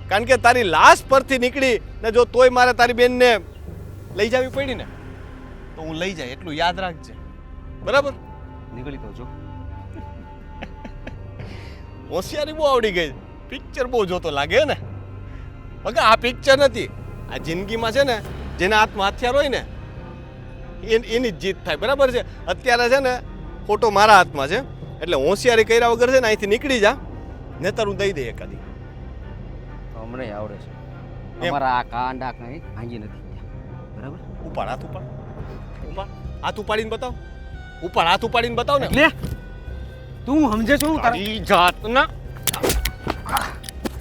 કારણ કે તારી લાશ પરથી નીકળી ને જો તોય મારે તારી બેનને લઈ જવી પડી ને તો હું લઈ જાય, એટલું યાદ રાખજે, બરાબર? નીકળી તો જો. હોશિયારી બહુ આવડી ગઈ. પિક્ચર બહુ જોતો લાગે ને. બગા આ પિક્ચર નથી, આ જિંદગીમાં છે ને જેના હાથમાં હથિયાર હોય ને એની જ જીત થાય, બરાબર છે? અત્યારે છે ને ફોટો મારા હાથમાં છે, એટલે હોશિયારી કર્યા વગર છે ને અહીંથી નીકળી જા, નહીતર હું દઈ દઈ એકાદી. હમણાં આવડે છે. એમ. અમારા આ કાંડા કઈ ભાંગી નથી ગયા. બરાબર? ઉપાડ, હાથ ઉપાડ, ઉપાડ, હાથ ઉપાડીને બતાવ. ઉપાડ, હાથ ઉપાડીને બતાવ ને. એટલે તું સમજે છો? હું તારા તારી જાતના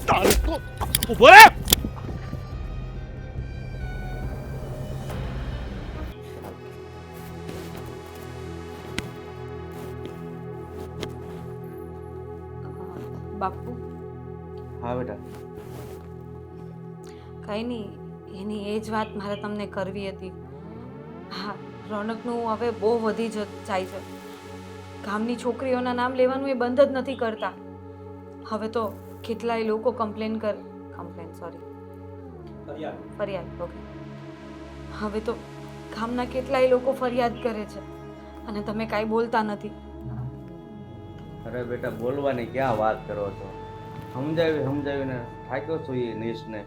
તારી તો ઉભો રે. બાપુ હા બેટા. કંઈ નહીં, એની એ જ વાત મારે તમને કરવી હતી. હા, રોનકનું હવે બહુ વધી જાય છે. ગામની છોકરીઓના નામ લેવાનું એ બંધ જ નથી કરતા. હવે તો કેટલાય લોકો ફરિયાદ ઓકે હવે તો ગામના કેટલાય લોકો ફરિયાદ કરે છે અને તમે કાંઈ બોલતા નથી. અરે બેટા બોલવાની ક્યાં વાત કરો છો? સમજાવીને થાક્યો છું એ નીશને,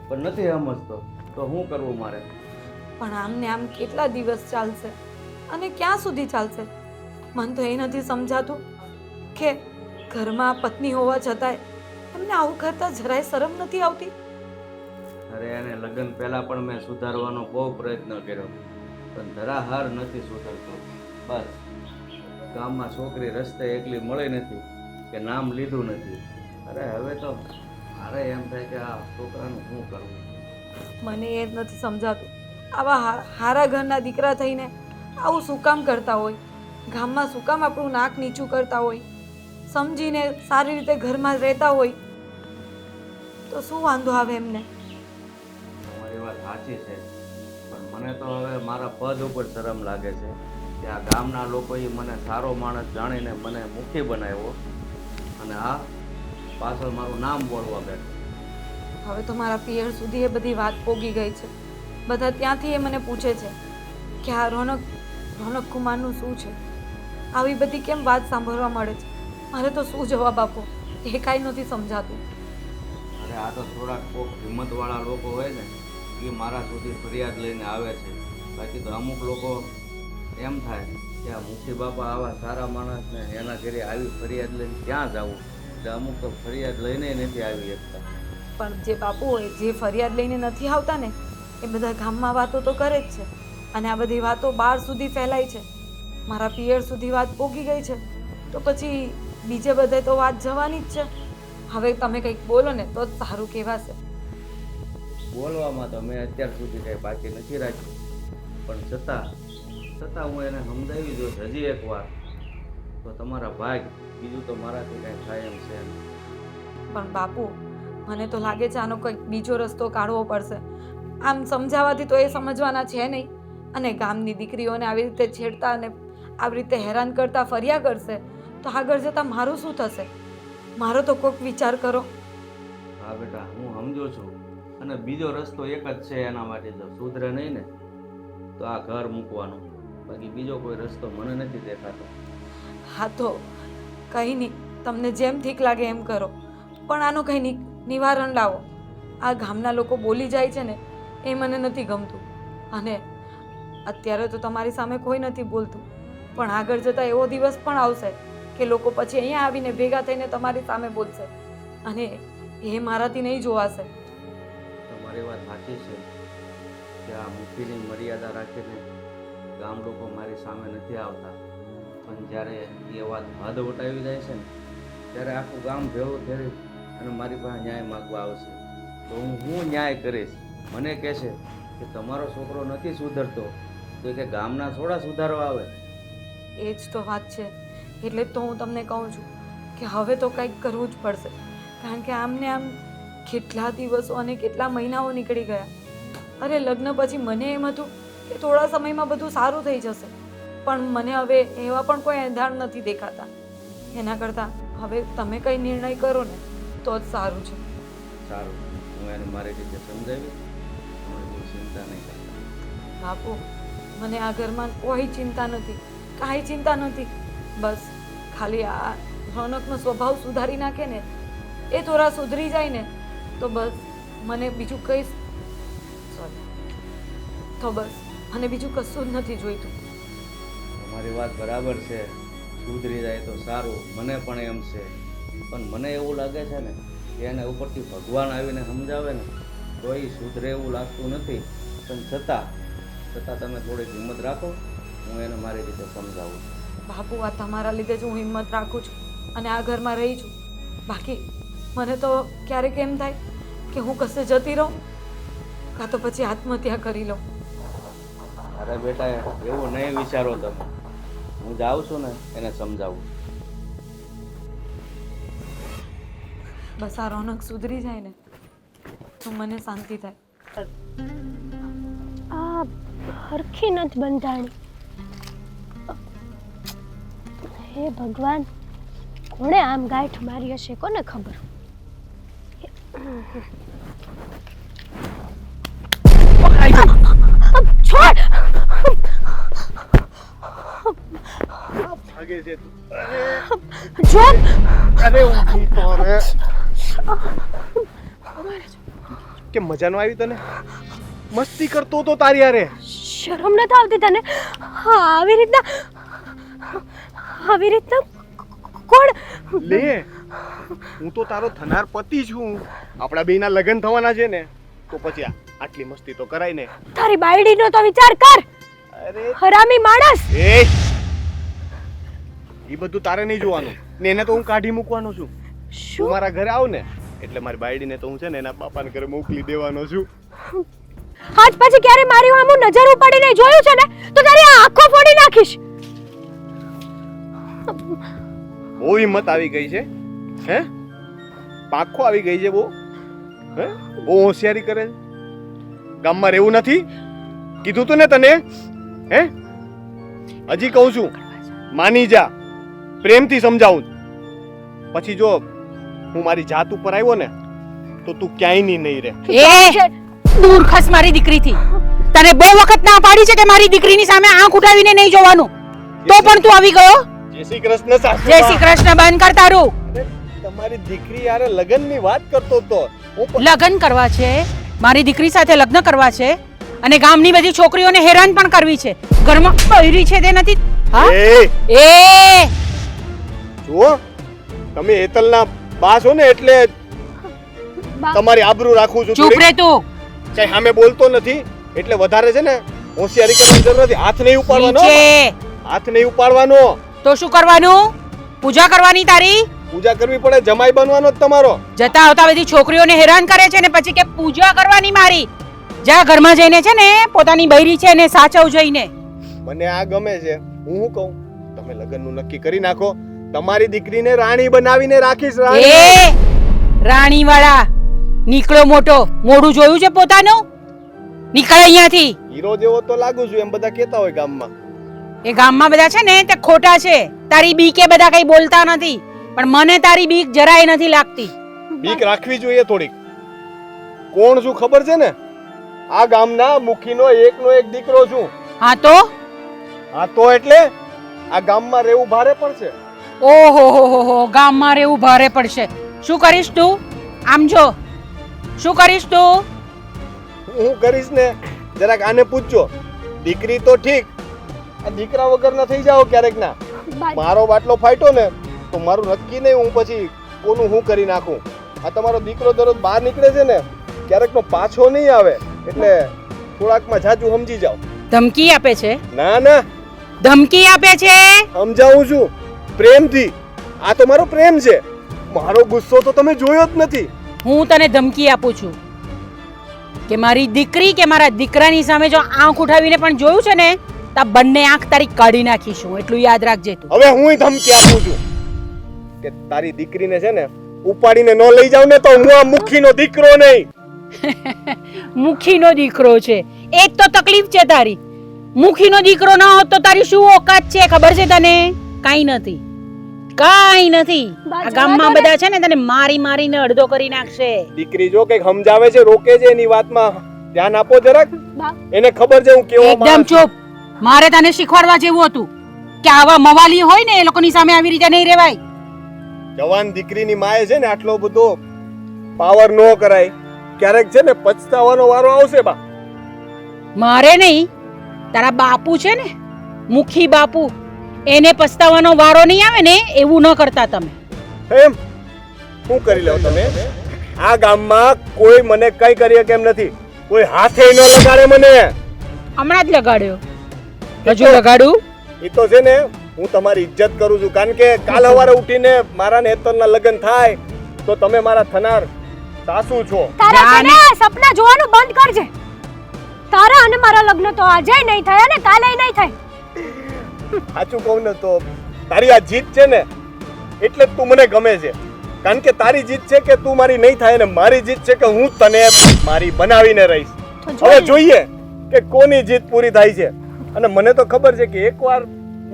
પણ નથી સમજતો તો શું કરવું મારે? પણ આમને આમ કેટલા દિવસ ચાલશે અને ક્યાં સુધી ચાલશે? મને તો એ નથી સમજાતું કે ઘરમાં પત્ની હોવા છતાંય એમને આવું કરતા જરાય શરમ નથી આવતી. અરે એને લગ્ન પહેલાં પણ મેં સુધારવાનો બહુ પ્રયત્ન કર્યો, પણ ધરાહાર નથી સુધરતો. બસ ગામમાં છોકરી રસ્તે એકલી મળી નથી કે નામ લીધું નથી. અરે હવે તો મારે એમ થાય કે આ છોકરાનું શું કરવું? મને એ જ નથી સમજાતું આવા હારા ઘરના દીકરા થઈને આવું શું કામ કરતા હોય? ગામમાં શું કામ આપણું નાક નીચું કરતા હોય? સમજીને સારી રીતે ઘરમાં રહેતા હોય તો શું વાંધો આવે એમને? તમારી વાત સાચી છે, પણ મને તો હવે મારા પદ ઉપર શરમ લાગે છે કે આ ગામના લોકોએ મને સારો માણસ જાણીને મને મુખી બનાવ્યો અને આ પાછળ મારું નામ બોલવા બેઠો. હવે તો મારા પિયર સુધી એ બધી વાત પોગી ગઈ છે. બધા ત્યાંથી એ મને પૂછે છે કે આ રોનક કુમારનું શું છે? આવી બધી કેમ વાત સાંભળવા મળે છે? મારે તો શું જવાબ આપો એ કાંઈ નથી સમજાતું. અરે આ તો થોડાક કોક હિંમતવાળા લોકો હોય ને એ મારા સુધી ફરિયાદ લઈને આવે છે. બાકી તો અમુક લોકો એમ થાય કે આ મુખી બાપા આવા સારા માણસને એના ઘરે આવી ફરિયાદ લઈને ક્યાં જવું? એટલે અમુક તો ફરિયાદ લઈને નથી આવી શકતા. પણ જે બાપુ હોય જે ફરિયાદ લઈને નથી આવતા ને એ બધા ગામમાં વાતો તો કરે જ છે અને આ બધી વાતો બહાર સુધી ફેલાય છે. મારા પિયર સુધી વાત પોગી ગઈ છે તો પછી બીજે બધે તો વાત જવાની જ છે. હવે તમે કંઈક બોલો ને તો જ સારું કહેવાશે. બોલવામાં તો મેં અત્યાર સુધી કંઈ બાકી નથી રાખ્યું, પણ છતાં હું એને સમજાવી દઉં હજી એક વાર તો તમારા ભાગ, બીજું તો મારાથી કંઈ થાય એમ છે નહીં. પણ બાપુ મને તો લાગે છે આનો કંઈક બીજો રસ્તો કાઢવો પડશે. આમ સમજાવવાથી તો એ સમજવાના છે નહીં અને ગામની દીકરીઓને આવી રીતે છેડતા અને આવી રીતે હેરાન કરતા ફર્યા કરશે તો આગળ જતાં મારું શું થશે? મારો તો કોઈક વિચાર કરો. હા બેટા હું સમજુ છું, અને બીજો રસ્તો એક જ છે એના માટે, જો સુધરે નહીં ને તો આ ઘર મૂકવાનું, બાકી બીજો કોઈ રસ્તો મને નથી દેખાતો. હા તો કંઈ નહીં, તમને જેમ ઠીક લાગે એમ કરો, પણ આનું કંઈ નિવારણ લાવો. આ ગામના લોકો બોલી જાય છે ને એ મને નથી ગમતું અને અત્યારે તો તમારી સામે કોઈ નથી બોલતું, પણ આગળ જતાં એવો દિવસ પણ આવશે કે લોકો પછી અહીંયા આવીને ભેગા થઈને તમારી સામે બોલશે અને એ મારાથી નહીં જોવાશે. તમારી વાત સાચી છે કે આ મુઠ્ઠીની મર્યાદા રાખીને ગામ લોકો મારી સામે નથી આવતા, પણ જ્યારે એ વાત હદ વટાવી જાય છે ને ત્યારે આખું ગામ ભેળું થઈ અને મારી પાસે ન્યાય માગવા આવશે તો હું ન્યાય કરીશ. મને કહેશે કે તમારો છોકરો નથી સુધરતો તો કે ગામના થોડા સુધારવા આવે. એ જ તો વાત છે, એટલે જ તો હું તમને કહું છું કે હવે તો કંઈક કરવું જ પડશે, કારણ કે આમને આમ કેટલા દિવસો અને કેટલા મહિનાઓ નીકળી ગયા. અરે લગ્ન પછી મને એમ હતું કે થોડા સમયમાં બધું સારું થઈ જશે, પણ મને હવે એવા પણ કોઈ એંધાણ નથી દેખાતા. એના કરતાં હવે તમે કંઈ નિર્ણય કરો ને તો જ સારું છે. સારું, હું એને મારી રીતે સમજાવી, તમે કોઈ ચિંતા નહીં કરતા. બાપુ મને આ ઘરમાં કોઈ ચિંતા નથી, કાંઈ ચિંતા નથી. બસ ખાલી આ રોનકનો સ્વભાવ સુધારી નાખે ને, એ થોડા સુધરી જાય ને તો બસ મને બીજું કંઈ મને બીજું કશું જ નથી જોઈતું. તમારી વાત બરાબર છે, સુધરી જાય તો સારું, મને પણ એમ છે, પણ મને એવું લાગે છે ને કે એને ઉપરથી ભગવાન આવીને સમજાવે ને તો એ સુધરે એવું લાગતું નથી. પણ છતાં તમે થોડીક હિંમત રાખો, હું એને મારી રીતે સમજાવું છું. બાપુ આ તમારા લીધે જ હું હિંમત રાખું છું અને આ ઘરમાં રહી છું. બાકી મને તો ક્યારેક એમ થાય કે હું કશે જતી રહું કાં તો પછી આત્મહત્યા કરી લઉં. અરે બેટા એવું નહીં વિચારો તમે, હું જાઉં છું ને એને સમજાવું. બસ આ રોનક સુધરી જાય ને તો મને શાંતિ થાય. આ હરખી નથી બંધાણી. હે ભગવાન, કોણે આમ ગાંઠ મારી હશે કોને ખબર. છોડ. ભાગે છે તું. જો અરે ઊંઘી તો રે. કે મજા ન આવી તને? મસ્તી કરતો તો તારી હારે. શરમ નથી આવતી તને? હા, આવી રીતના કોણ? લે, હું તો તારો થનાર પતિ છું. આપણા બેયના લગ્ન થવાના છે ને, તો પછી આટલી મસ્તી તો કરાય ને. તારી બાયડીનો તો વિચાર કર. અરે હરામી માણસ. એ બધું તારે નહીં જોવાનું ને, એને તો હું કાઢી મૂકવાનો છું. તું શું? મારા ઘરે આવ ને એટલે મારી બાયડીને તો હું છે ને એના બાપાને ઘરે મોકલી દેવાનો છું. આજ પછી ક્યારે મારી આમ નજર ઉપાડીને જોયું છે ને તો તારી આ આંખો ફોડી નાખીશ. બહુ હિંમત આવી ગઈ છે, હે? પાખો આવી ગઈ છે બહુ, હે? બહુ હોશિયારી કરે છે. ગામમાં રહેવું નથી કીધું તું ને તને, હે? હજી કહું છું, માની જા. પ્રેમથી સમજાવું. પછી જો હું મારી જાત ઉપર આવ્યો ને તો તું ક્યાંય નહીં રહે. એ દૂર ખસ મારી દીકરીથી. તને બહુ વખત ના પાડી છે કે મારી દીકરીની સામે આંખ ઉઠાવીને નહીં જોવાનું, તો પણ તું આવી ગયો. જય શ્રી કૃષ્ણ સાસુ. જય શ્રી કૃષ્ણ બંધ કર તારું. અરે, તમારી દીકરી યારે લગ્નની વાત કરતો તો હું પણ- લગ્ન કરવા છે, મારી દીકરી સાથે લગ્ન કરવા છે અને ગામની બધી છોકરીઓને હેરાન પણ કરવી છે. ઘરમાં બૈરી છે તે નથી. હા એ એ જુઓ, તમે હેતલના બા છો ને એટલે તમારી આબરૂ રાખું છું. ચૂપ થોડીક. રે તું. કઈ સામે બોલતો નથી એટલે વધારે છે ને હોશિયારી કરવાની જરૂર નથી. હાથ નહીં ઉપાડવાનો. નીચે. હાથ નહીં ઉપાડવાનો. તો શું કરવાનું? પૂજા કરવાની તારી? પૂજા કરવી પડે. જમાઈ બનવાનો જ તમારો. જતા આવતા બધી છોકરીઓને હેરાન કરે છે ને પછી કે પૂજા કરવાની મારી. જા ઘરમાં જઈને છે ને પોતાની બૈરી છે ને સાચવ જઈને. મને આ ગમે છે. હું શું કહું, તમે લગ્નનું નક્કી કરી નાખો. તમારી દીકરીને રાણી બનાવીને રાખીશ. રાણી. એ રાણી વાળા નીકળો મોટો. મોઢું જોયું છે પોતાનું? નીકળ અહીંયાથી. હીરો જેવો તો લાગુ છું એમ બધા કહેતા હોય ગામમાં. એ ગામમાં બધા છે ને તે ખોટા છે. તારી બીકે બધા કઈ બોલતા નથી, પણ મને તારી બીક જરાય નથી લાગતી. બીક રાખવી જોઈએ થોડીક. કોણ છું ખબર છે ને? આ ગામના મુખીનો એકનો એક દીકરો છું. હા તો હા તો એટલે આ ગામમાં રહેવું ભારે પડશે. ઓહો હો ગામમાં રહેવું ભારે પડશે. શું કરીશ તું? આમ જો શું કરીશ તું? હું કરીશ ને, જરાક આને પૂછજો. દીકરી તો ઠીક, આ દીકરા વગર ના થઈ જાઓ ક્યારેક ના. મારો બાટલો ફાટ્યો ને તો મારું નક્કી નહીં હું પછી કોનું હું કરી નાખું. આ તમારો દીકરો દરરોજ બહાર નીકળે છે ને, ક્યારેક નો પાછો નહીં આવે એટલે થોડાકમાં જાજુ સમજી જાઓ. ધમકી આપે છે? ના ના, ધમકી આપે છે? સમજાવું છું પ્રેમથી. આ તો મારો પ્રેમ છે. મારો ગુસ્સો તો તમે જોયો જ નથી. હું તને ધમકી આપું છું કે મારી દીકરી કે મારા દીકરાની સામે જો આંખ ઉઠાવીને પણ જોયું છે ને તો બંને આંખ તારી કાઢી નાખીશું. એટલું યાદ રાખજે તું. હવે હું ધમકી આપું છું કે તારી દીકરીને છે ને ઉપાડીને ન લઈ જાવ ને તો હું આ મુખીનો દીકરો નહીં. મુખીનો દીકરો છે એ જ તો તકલીફ છે તારી. મુખીનો દીકરો ન હોત તો તારી શું ઓકાત છે ખબર છે તને? કાઈ નથી, કાઈ નથી. આ ગામમાં બધા છે ને તને મારી મારીને અડધો કરી નાખશે. દીકરી જો કઈક સમજાવે છે, રોકે છે, એની વાતમાં ધ્યાન આપો જરાક. એને ખબર છે હું કેવો એકદમ માણસ છું. ચૂપ. મારે તને શીખવાડવા જેવું હતું કે આવા મવાલી હોય ને એ લોકોની સામે આવી રીતે નહીં રહેવાય. જવાન દીકરીની માએ છે ને આટલો બધો પાવર નો કરાય. ક્યારેક છે ને પછતાવાનો વારો આવશે બા. મારે નહીં, તારા બાપુ છે ને મુખી બાપુ, એને પસ્તાવાનો વારો નહીં આવે ને એવું ન કરતા તમે. એમ શું કરી લો તમે? આ ગામમાં કોઈ મને કઈ કરી કેમ નથી. કોઈ હાથે ન લગાડે મને. હમણાં જ લગાડ્યો. હજુ લગાડું? એ તો છે ને હું તમારી ઇજ્જત કરું છું, કારણ કે કાલ સવારે ઉઠીને મારા ને હેતલના લગ્ન થાય તો તમે મારા થનાર સાસુ છો. તારા છે ને આ સપના જોવાનું બંધ કરજે. તારા અને મારા લગ્ન તો આજે નહીં થાય અને કાલે નહીં થાય. સાચું કહું ને તો તારી આ જીત છે ને એટલે જ તું મને ગમે છે. કારણ કે તારી જીત છે કે તું મારી નહીં થાય ને મારી જીત છે કે હું તને મારી બનાવીને રહીશ. હવે જોઈએ કે કોની જીત પૂરી થાય છે. અને મને તો ખબર છે કે એકવાર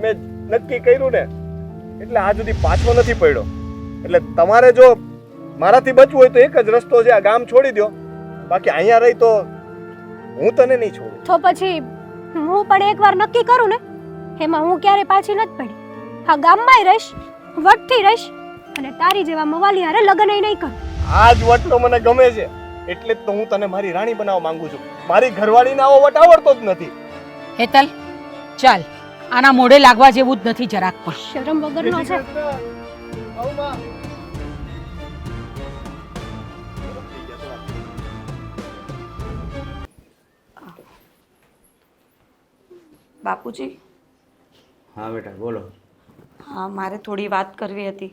મેં નક્કી કર્યું ને એટલે આજ સુધી પાછો નથી પડ્યો. એટલે તમારે જો મારાથી બચવું હોય તો એક જ રસ્તો છે, આ ગામ છોડી દો. બાકી અહીંયા રહી તો હું તને નહીં છોડું. તો પછી હું પણ એકવાર નક્કી કરું ને, એમાં હું ક્યારે પાછી નથી પડી. હા, ગામમાંય રહીશ, વટથી રહીશ, અને તારી જેવા મવાલી હારે લગ્ન નહીં કરું. આ જ વટ તો મને ગમે છે, એટલે જ તો હું તને મારી રાણી બનાવવા માંગુ છું. મારી ઘરવાળીને આવો વટ આવડતો જ નથી. હેતલ ચાલ, આના મોઢે લાગવા જેવું જ નથી જરાક પણ. શરમ વગરનો છે. બાપુજી, હા બેટા બોલો. હા, મારે થોડી વાત કરવી હતી.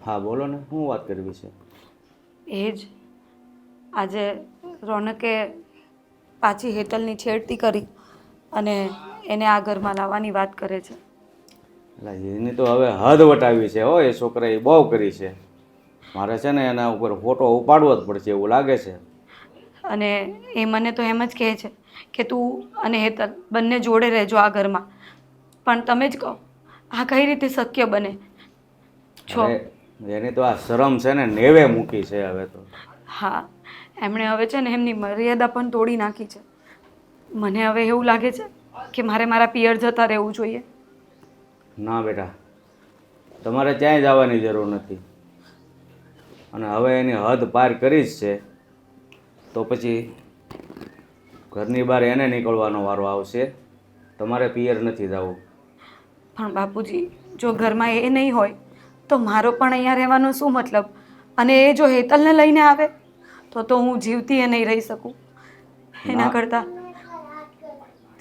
હા બોલો ને, શું વાત કરવી છે? એ જ આજે રોનકે પાછી હેતલની છેડતી કરી અને એને આ ઘરમાં લાવવાની વાત કરે છે. એટલે એની તો હવે હદ વટાવી છે હો, એ છોકરાએ બહુ કરી છે. મારે છે ને એના ઉપર ફોટો ઉપાડવો જ પડશે એવું લાગે છે. અને એ મને તો એમ જ કહે છે કે તું અને હેતલ બંને જોડે રહેજો આ ઘરમાં. પણ તમે જ કહો, આ કઈ રીતે શક્ય બને? છો અરે, એની તો આ શરમ છે ને નેવે મૂકી છે હવે તો. હા, એમણે હવે છે ને એમની મર્યાદા પણ તોડી નાખી છે. મને હવે એવું લાગે છે કે મારે મારા પિયર જતા રહેવું જોઈએ. ના બેટા, તમારે ક્યાંય જવાની જરૂર નથી. અને હવે એની હદ પાર કરી જ છે તો પછી ઘરની બહાર એને નીકળવાનો વારો આવશે. તમારે પિયર નથી જવું. પણ બાપુજી, જો ઘરમાં એ નહીં હોય તો મારો પણ અહીંયા રહેવાનો શું મતલબ? અને એ જો હેતલને લઈને આવે તો હું જીવતી એ નહીં રહી શકું. એના કરતાં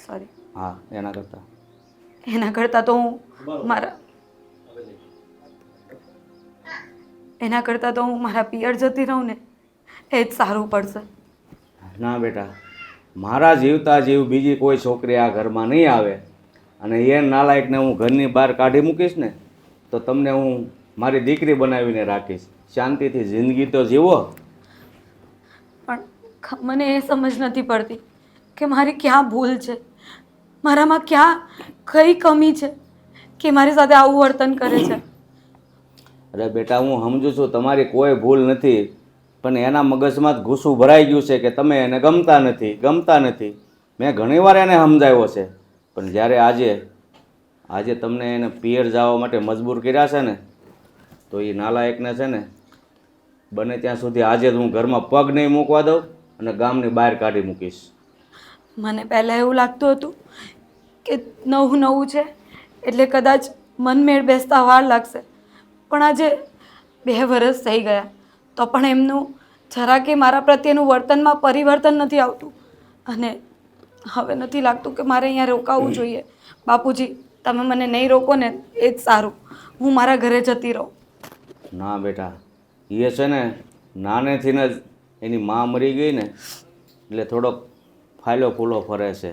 સોરી હા, એના કરતાં તો હું મારા પિયર જતી રહું ને, એ જ સારું પડશે. ના બેટા, મારા જીવતા જીવ બીજી કોઈ છોકરી આ ઘરમાં નહીં આવે. અને એ નાલાયકને હું ઘરની બહાર કાઢી મૂકીશ ને તો તમને હું મારી દીકરી બનાવીને રાખીશ. શાંતિથી જિંદગી તો જીવો. પણ મને એ સમજ નથી પડતી કે મારી ક્યાં ભૂલ છે, મારામાં ક્યાં કઈ કમી છે કે મારી સાથે આવું વર્તન કરે છે. અરે બેટા, હું સમજુ છું તમારી કોઈ ભૂલ નથી, પણ એના મગજમાં જ ગુસ્સું ભરાઈ ગયું છે કે તમે એને ગમતા નથી. મેં ઘણીવાર એને સમજાવ્યો છે, પણ જ્યારે આજે તમને એને પિયર જવા માટે મજબૂર કર્યા છે ને, તો એ નાલાયકને છે ને બને ત્યાં સુધી આજે જ હું ઘરમાં પગ નહીં મૂકવા દઉં અને ગામની બહાર કાઢી મૂકીશ. મને પહેલાં એવું લાગતું હતું કે નવું છે એટલે કદાચ મનમેળ બેસતા વાર લાગશે, પણ આજે 2 વર્ષ થઈ ગયા તો પણ એમનું જરા કે મારા પ્રત્યેનું વર્તનમાં પરિવર્તન નથી આવતું. અને હવે નથી લાગતું કે મારે અહીંયા રોકાવું જોઈએ. બાપુજી, તમે મને નહીં રોકો ને એ જ સારું. હું મારા ઘરે જતી રહું. ના બેટા, એ છે ને નાનેથી જ એની મા મરી ગઈ ને એટલે થોડોક ફાયલો ફૂલો ફરે છે.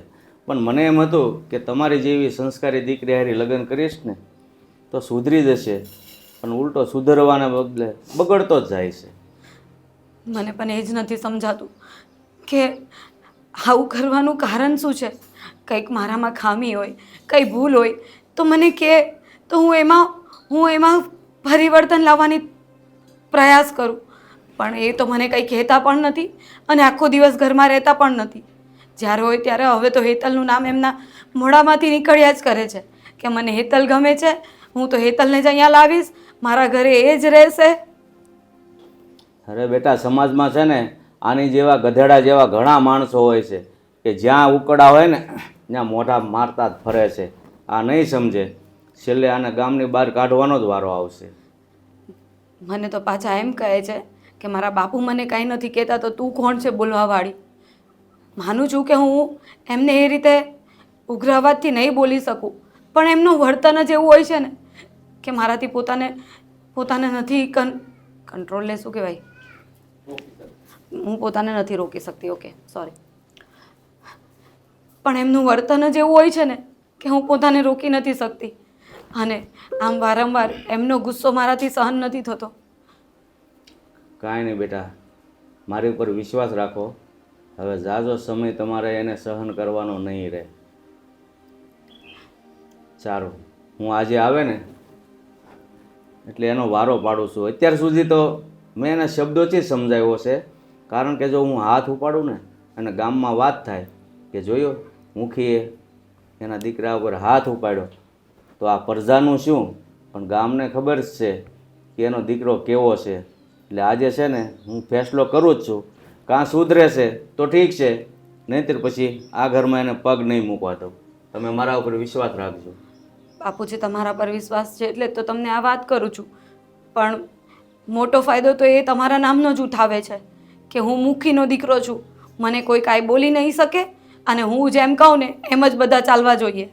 પણ મને એમ હતું કે તમારી જેવી સંસ્કારી દીકરી હારી લગ્ન કરીશ ને તો સુધરી જશે, પણ ઉલટો સુધરવાના બદલે બગડતો જ જાય છે. મને પણ એ જ નથી સમજાતું કે આવું કરવાનું કારણ શું છે. કંઈક મારામાં ખામી હોય, કંઈ ભૂલ હોય તો મને કહે તો હું એમાં પરિવર્તન લાવવાની પ્રયાસ કરું. પણ એ તો મને કંઈ કહેતા પણ નથી અને આખો દિવસ ઘરમાં રહેતા પણ નથી. જ્યારે હોય ત્યારે હવે તો હેતલનું નામ એમના મોઢામાંથી નીકળ્યા જ કરે છે કે મને હેતલ ગમે છે, હું તો હેતલને જ અહીંયા લાવીશ, મારા ઘરે એ જ રહેશે. અરે બેટા, સમાજમાં છે ને આની જેવા ગધેડા જેવા ઘણા માણસો હોય છે કે જ્યાં ઉકળા હોય ને ત્યાં મોઢા મારતા જ ફરે છે. આ નહીં સમજે, છેલ્લે આને ગામની બહાર કાઢવાનો જ વારો આવશે. મને તો પાછા એમ કહે છે કે મારા બાપુ મને કાંઈ નથી કહેતા તો તું કોણ છે બોલવાવાળી. માનું છું કે હું એમને એ રીતે ઉગ્ર અવાજથી નહીં બોલી શકું, પણ એમનું વર્તન જ એવું હોય છે ને કે મારાથી પોતાને નથી કંટ્રોલ શું કહેવાય, હું પોતાને નથી રોકી શકતી. Okay sorry. પણ એમનું વર્તન જ એવું હોય છે ને કે હું પોતાને રોકી નથી શકતી અને આમ વારંવાર એમનો ગુસ્સો મારાથી સહન નથી થતો. કાંઈ નહીં બેટા, મારી ઉપર વિશ્વાસ રાખો. હવે ઝાઝો સમય તમારે એને સહન કરવાનો નહીં રહે. સારું, હું આજે આવે ને એટલે એનો વારો પાડું છું. અત્યાર સુધી તો મેં એના શબ્દોથી જ સમજાવ્યો છે. કારણ કે જો હું હાથ ઉપાડું ને અને ગામમાં વાત થાય કે જોયો મુખીએ એના દીકરા ઉપર હાથ ઉપાડ્યો, તો આ પ્રજાનું શું પણ ગામને ખબર જ છે કે એનો દીકરો કેવો છે. એટલે આજે છે ને હું ફેસલો કરું જ છું. કાં સુધરે છે તો ઠીક છે, નહીંતર પછી આ ઘરમાં એને પગ નહીં મૂકવા દઉં. તમે મારા ઉપર વિશ્વાસ રાખજો. બાપુજી, તમારા પર વિશ્વાસ છે એટલે તો તમને આ વાત કરું છું, પણ મોટો ફાયદો તો એ તમારા નામનો જ ઉઠાવે છે કે હું મુખીનો દીકરો છું. મને કોઈ કાંઈ બોલી નહીં શકે અને હું જેમ કહું ને એમ જ બધા ચાલવા જોઈએ.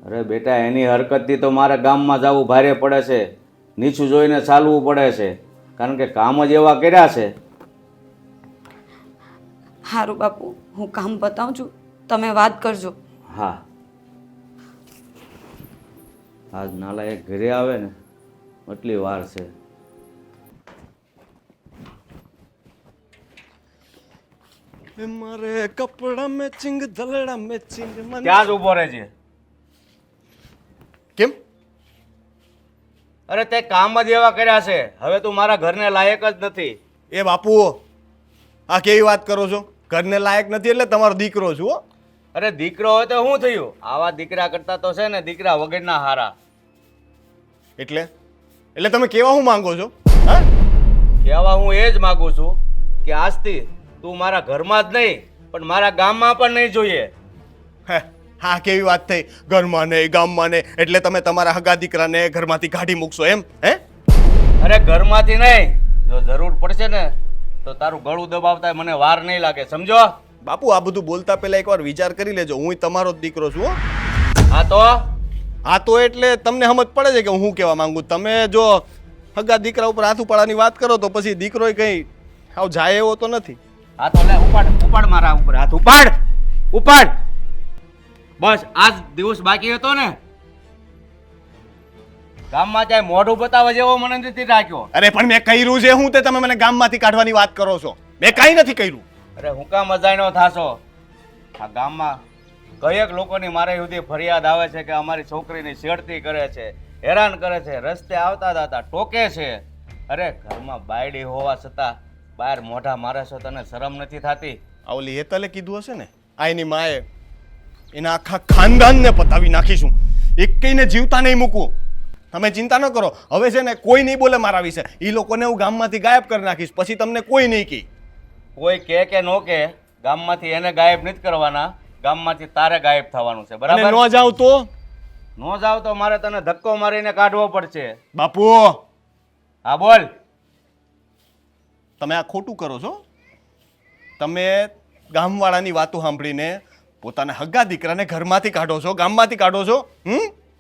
અરે બેટા, એની હરકતથી તો મારે ગામમાં જવું ભારે પડે છે, નીચું જોઈને ચાલવું પડે છે, કારણ કે કામ જ એવા કર્યા છે. સારું બાપુ, હું કામ બતાવું છું, તમે વાત કરજો. હા, આજ નાલાયક ઘરે આવે ને એટલી વાર છે. મારે કપડા મેચિંગ ધલડા મેચિંગ ત્યાં જ ઊભો રહે છે. કેમ? અરે તે કામ જ એવા કર્યા છે, હવે તું મારા ઘરને લાયક જ નથી. એ બાપુ, આ કેવી વાત કરો છો? ઘરને લાયક નથી એટલે તમારો દીકરો છું હો. અરે દીકરો હોય તો શું થયું? આવા દીકરા કરતા તો છે ને દીકરા વગરના હારા. એટલે તમે કેવા હું માંગો છો? હા, કહેવા હું એ જ માગું છું કે આજથી તું મારા ઘરમાં જ નહીં પણ મારા ગામમાં પણ નહીં જોઈએ. હે, હા કેવી વાત થઈ? ઘરમાં નહીં, ગામમાં નહીં, એટલે તમે તમારા હગા દીકરાને ઘરમાંથી કાઢી મૂકશો એમ? હે? અરે ઘરમાંથી નહીં, જો જરૂર પડશે ને તો તારું ગળું દબાવતા મને વાર નહીં લાગે, સમજો? બાપુ, આ બધું બોલતા પહેલા એકવાર વિચાર કરી લેજો. હું તમારો જ દીકરો છું હો. હા તો એટલે તમને સમજ પડે છે કે હું કહેવા માંગુ. તમે જો હગા દીકરા ઉપર હાથ ઉપાડવાની વાત કરો તો પછી દીકરો કઈ આવ જાય એવો તો નથી. હા તો લે, ઉપાડ મારા ઉપર હાથ, ઉપાડ. બસ આજ દિવસ બાકી હતો ને, ગામમાં ચાહે મોઢું બતાવવા જેવો મને નથી રાખ્યો. અરે પણ મેં કર્યું છે હું તે તમે મને ગામમાંથી કાઢવાની વાત કરો છો? મેં કાંઈ નથી કર્યું. અરે હું કામ અજાણ્યો થાશો? આ ગામમાં કયેક લોકોની મારે સુધી ફરિયાદ આવે છે કે અમારી છોકરીની છેડતી કરે છે, હેરાન કરે છે, રસ્તે આવતા જતા ટોકે છે. અરે ઘરમાં બાયડી હોવા છતાં બહાર મોઢા મારે છો, તને શરમ નથી થતી? આ ઓલી હેતલે કીધું હશે ને, આ એની માએ એના આખા ખાનદાનને પતાવી નાખીશું, એકેયને જીવતા નહીં મૂકવું. તમે ચિંતા ન કરો, હવે છે ને કોઈ નહીં બોલે મારા વિશે. એ લોકોને હું ગામમાંથી ગાયબ કરી નાખીશ, પછી તમને કોઈ નહીં કહે. કોઈ કે નો કે ગામમાંથી એને ગાયબ નથી કરવાના, ગામમાંથી તારે ગાયબ થવાનું છે, બરાબર? ન જાવ તો? નો જાવ તો મારે તને ધક્કો મારીને કાઢવો પડશે. બાપુ, હા બોલ. તમે આ ખોટું કરો છો. તમે ગામવાળાની વાતો સાંભળીને પોતાના હગા દીકરાને ઘરમાંથી કાઢો છો, ગામમાંથી કાઢો છો.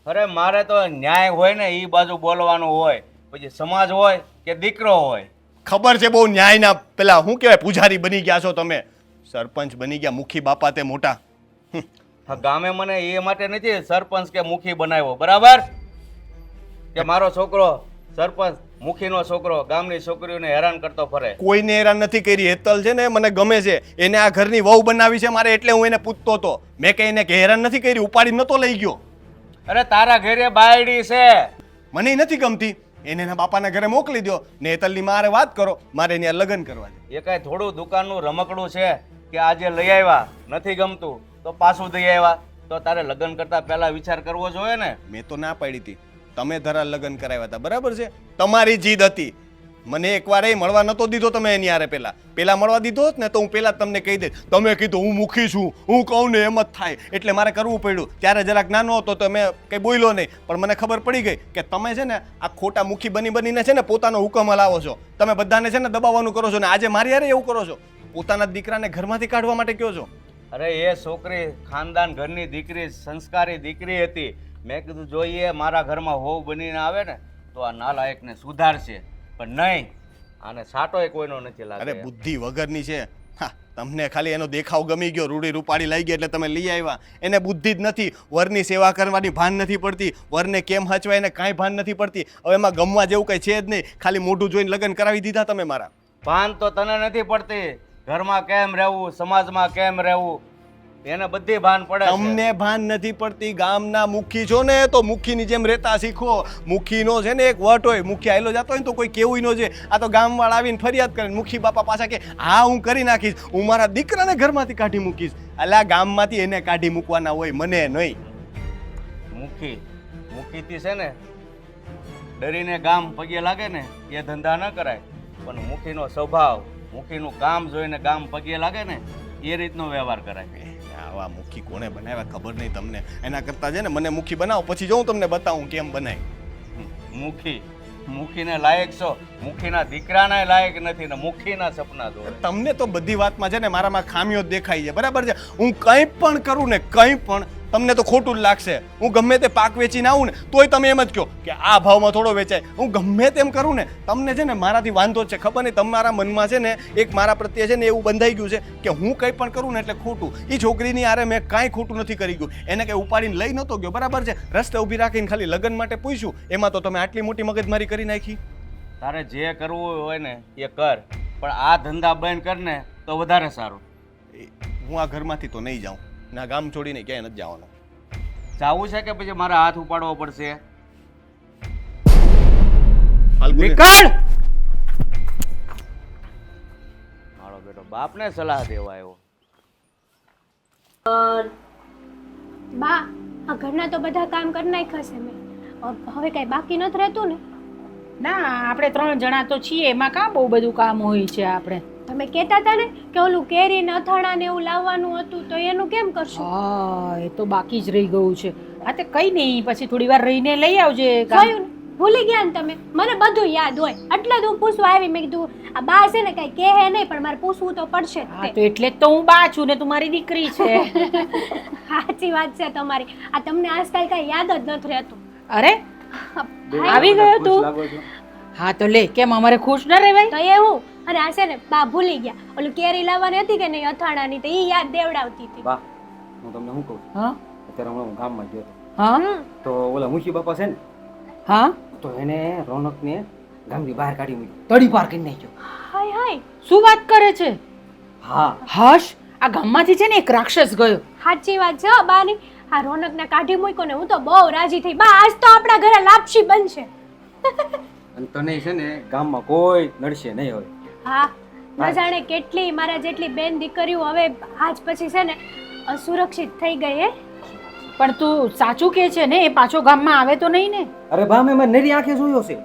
અરે મારે તો ન્યાય હોય ને એ બાજુ બોલવાનું હોય, પછી સમાજ હોય કે દીકરો હોય. ખબર છે બહુ ન્યાયના પેલા શું કહેવાય પૂજારી બની ગયા છો તમે, સરપંચ બની ગયા, મુખી બાપા તે મોટા. હા, ગામે મને એ માટે નથી સરપંચ કે મુખી બનાવ્યો, બરાબર? કે મારો છોકરો સરપંચ મુખીનો છોકરો ગામની છોકરીઓને હેરાન કરતો ફરે. કોઈને હેરાન નથી કરી. હેતલ છે ને મને ગમે છે, એને આ ઘરની વહુ બનાવી છે મારે, એટલે હું એને પૂછતો હતો. મેં કઈ એને હેરાન નથી કરી, ઉપાડી નતો લઈ ગયો. અરે તારા ઘરે બાયડી છે, મને નથી ગમતી, એને એના બાપાના ઘરે મોકલી દો ને હેતલની મારે વાત કરો, મારે ત્યાં લગ્ન કરવા છે. એ કઈ થોડું દુકાનનું રમકડું છે કે આજે લઈ આવ્યા, નથી ગમતું તો પાછું દઈ આવ્યા? તો તારે લગ્ન કરતા પહેલા વિચાર કરવો જોઈએ ને. મેં તો ના પાડી હતી, તમે ધરા લગ્ન કરાવ્યા હતા, બરાબર છે, તમારી જીદ હતી. મને એકવાર એ મળવા નતો દીધો તમે એની હારે. પેલા મળવા દીધો હોત ને તો હું પેલા તમને કહી દે. તમે કીધું હું મુખી છું, હું કહું ને એમ જ થાય, એટલે મારે કરવું પડ્યું. ત્યારે જરાક નાનો હતો તો મેં કંઈ બોલ્યો નહીં, પણ મને ખબર પડી ગઈ કે તમે છે ને આ ખોટા મુખી બનીને છે ને પોતાનો હુકમ હલાવો છો. તમે બધાને છે ને દબાવવાનું કરો છો, ને આજે મારી હારે એવું કરો છો, પોતાના દીકરાને ઘરમાંથી કાઢવા માટે કહો છો. અરે એ છોકરી ખાનદાન ઘરની દીકરી, સંસ્કારી દીકરી હતી. મેં કીધું જોઈએ મારા ઘરમાં હોવ બનીને આવે ને તો આ નાલાયકને સુધારશે, પણ નહીં, આને સાટોય કોઈનો નથી લાગે. અરે બુદ્ધિ વગરની છે. હા, તમને ખાલી એનો દેખાવ ગમી ગયો, રૂડી રૂપાળી લઈ ગઈ એટલે તમે લઈ આવ્યા. એને બુદ્ધિ જ નથી, વરની સેવા કરવાની ભાન નથી પડતી, વરને કેમ હચવાય એને કાંઈ ભાન નથી પડતી. હવે એમાં ગમવા જેવું કંઈ છે જ નહીં, ખાલી મોઢું જોઈને લગ્ન કરાવી દીધા તમે મારા. ભાન તો તને નથી પડતી, ઘરમાં કેમ રહેવું, સમાજમાં કેમ રહેવું. એને બધી ભાન પડે છે. તમને ભાન નથી પડતી. ગામના મુખી છો ને તો મુખીની જેમ રહેતા શીખો. મુખીનો છે ને એક વટ હોય, મુખી આયલો જતો હોય ને તો કોઈ કેવું ન છે. આ તો ગામવાળા આવીને ફરિયાદ કરે ને મુખી બાપા પાછા કે હા હું કરી નાખીશ, હું મારા દીકરાને ઘરમાંથી કાઢી મૂકીશ. અલા ગામમાંથી એને કાઢી મૂકવાના હોય, મને નહીં. મુખીથી છે ને ડરીને ગામ પગે લાગે ને એ ધંધા ન કરાય, પણ મુખીનો સ્વભાવ, મુખીનું કામ જોઈને ગામ પગે લાગે ને એ રીતનો વ્યવહાર કરાય. આવા મુખી કોણે બનાવ્યા ખબર નહીં તમને. એના કરતા છે ને મને મુખી બનાવો, પછી જો હું તમને બતાવું કેમ બનાય. મુખીને લાયક છો, મુખીના દીકરાના લાયક નથી ને મુખીના સપના જોવે. તમને તો બધી વાતમાં છે ને મારામાં ખામીઓ જ દેખાય છે, બરાબર છે. હું કંઈ પણ કરું ને કંઈ પણ તમને તો ખોટું જ લાગશે. હું ગમે તે પાક વેચીને આવું ને તોય તમે એમ જ કહો કે આ ભાવમાં થોડો વેચાય. હું ગમે તેમ કરું ને તમને છે ને મારાથી વાંધો જ છે. ખબર નહીં તમારા મનમાં છે ને એક મારા પ્રત્યે છે ને એવું બંધાઈ ગયું છે કે હું કંઈ પણ કરું ને એટલે ખોટું. એ છોકરીની આરે મેં કાંઈ ખોટું નથી કરી ગયું. એને કંઈ ઉપાડીને લઈ નહોતો ગયો, બરાબર છે. રસ્તે ઊભી રાખીને ખાલી લગ્ન માટે પૂછ્યું, એમાં તો તમે આટલી મોટી મગજમારી કરી નાખી. તારે જે કરવું હોય ને એ કર, પણ આ ધંધા બંધ કર ને તો વધારે સારું. હું આ ઘરમાંથી તો નહીં જાઉં, ના ગામ છોડીને ક્યાંય નથી જવાનું. જાવું છે કે પછી મારા હાથ ઉપાડવો પડશે? નીકળ! મારો બેટો બાપને સલાહ દેવા આવ્યો. બા આ ઘરના તો બધા કામ કરી નાખ્યા છે મેં. હવે કઈ બાકી નથી રહેતું ને? ના, આપણે 3 જણા તો છીએ, એમાં કાં બહુ બધું કામ હોય છે આપણે. તમે કહેતા હતા ને કે ઓલું કેરી ને અથાણા ને એવું લાવવાનું હતું, તો એનું કેમ કરશું? હા, એ તો બાકી જ રહી ગયું છે. હા તે કઈ નહીં, પછી થોડી વાર રહીને લઈ આવજે. જોયું ને? ભૂલી ગયા ને તમે? મને બધું યાદ હોય એટલે જ હું પૂછવા આવી. મેં કીધું આ બા છે ને કઈ કહે નહીં, પણ મારે પૂછવું તો પડશે જ હા તે. તો એટલે જ તો હું બા છું ને તું મારી દીકરી છે. સાચી વાત છે તમારી. આ તમને આજકાલ કઈ યાદ જ નથી રહેતું. અરે આવી ગયો તું? હા તો લે, કેમ અમારે ખુશ ન રહેવાય? તો એવું. અને આ છે ને બા ભૂલી ગયા ઓલું કેરી લાવવાની હતી કે નહીં અથાણાની, તો ઈ યાદ દેવડાવતી હતી. બા હું તમને શું કહું, હા અત્યારે હમણાં હું ગામમાં ગયો હતો હા તો ઓલા મુખી બાપા છે ને હા તો એને રોનકને ગામની બહાર કાઢી મૂકી. તડી પાર કરી નાખ્યો. હાય હાય, શું વાત કરે છે? હા હશ, આ ગામમાંથી છે ને એક રાક્ષસ ગયો. સાચી વાત છે હો બાની. આ રોનકને કાઢી મૂક્યો ને હું તો બહુ રાજી થઈ. બા આજ તો આપણા ઘરે લાપસી બનશે. અને તને છે ને ગામમાં કોઈ નડશે નહીં હોય. હા, ન જાણે કેટલી મારા જેટલી બેન દીકરીઓ હવે આજ પછી છે ને અસુરક્ષિત થઈ ગઈ હે. પણ તું સાચું કે છે ને? એ પાછો ગામમાં આવે તો નહીં ને? અરે બા મેં નરી આંખે જોયો છે.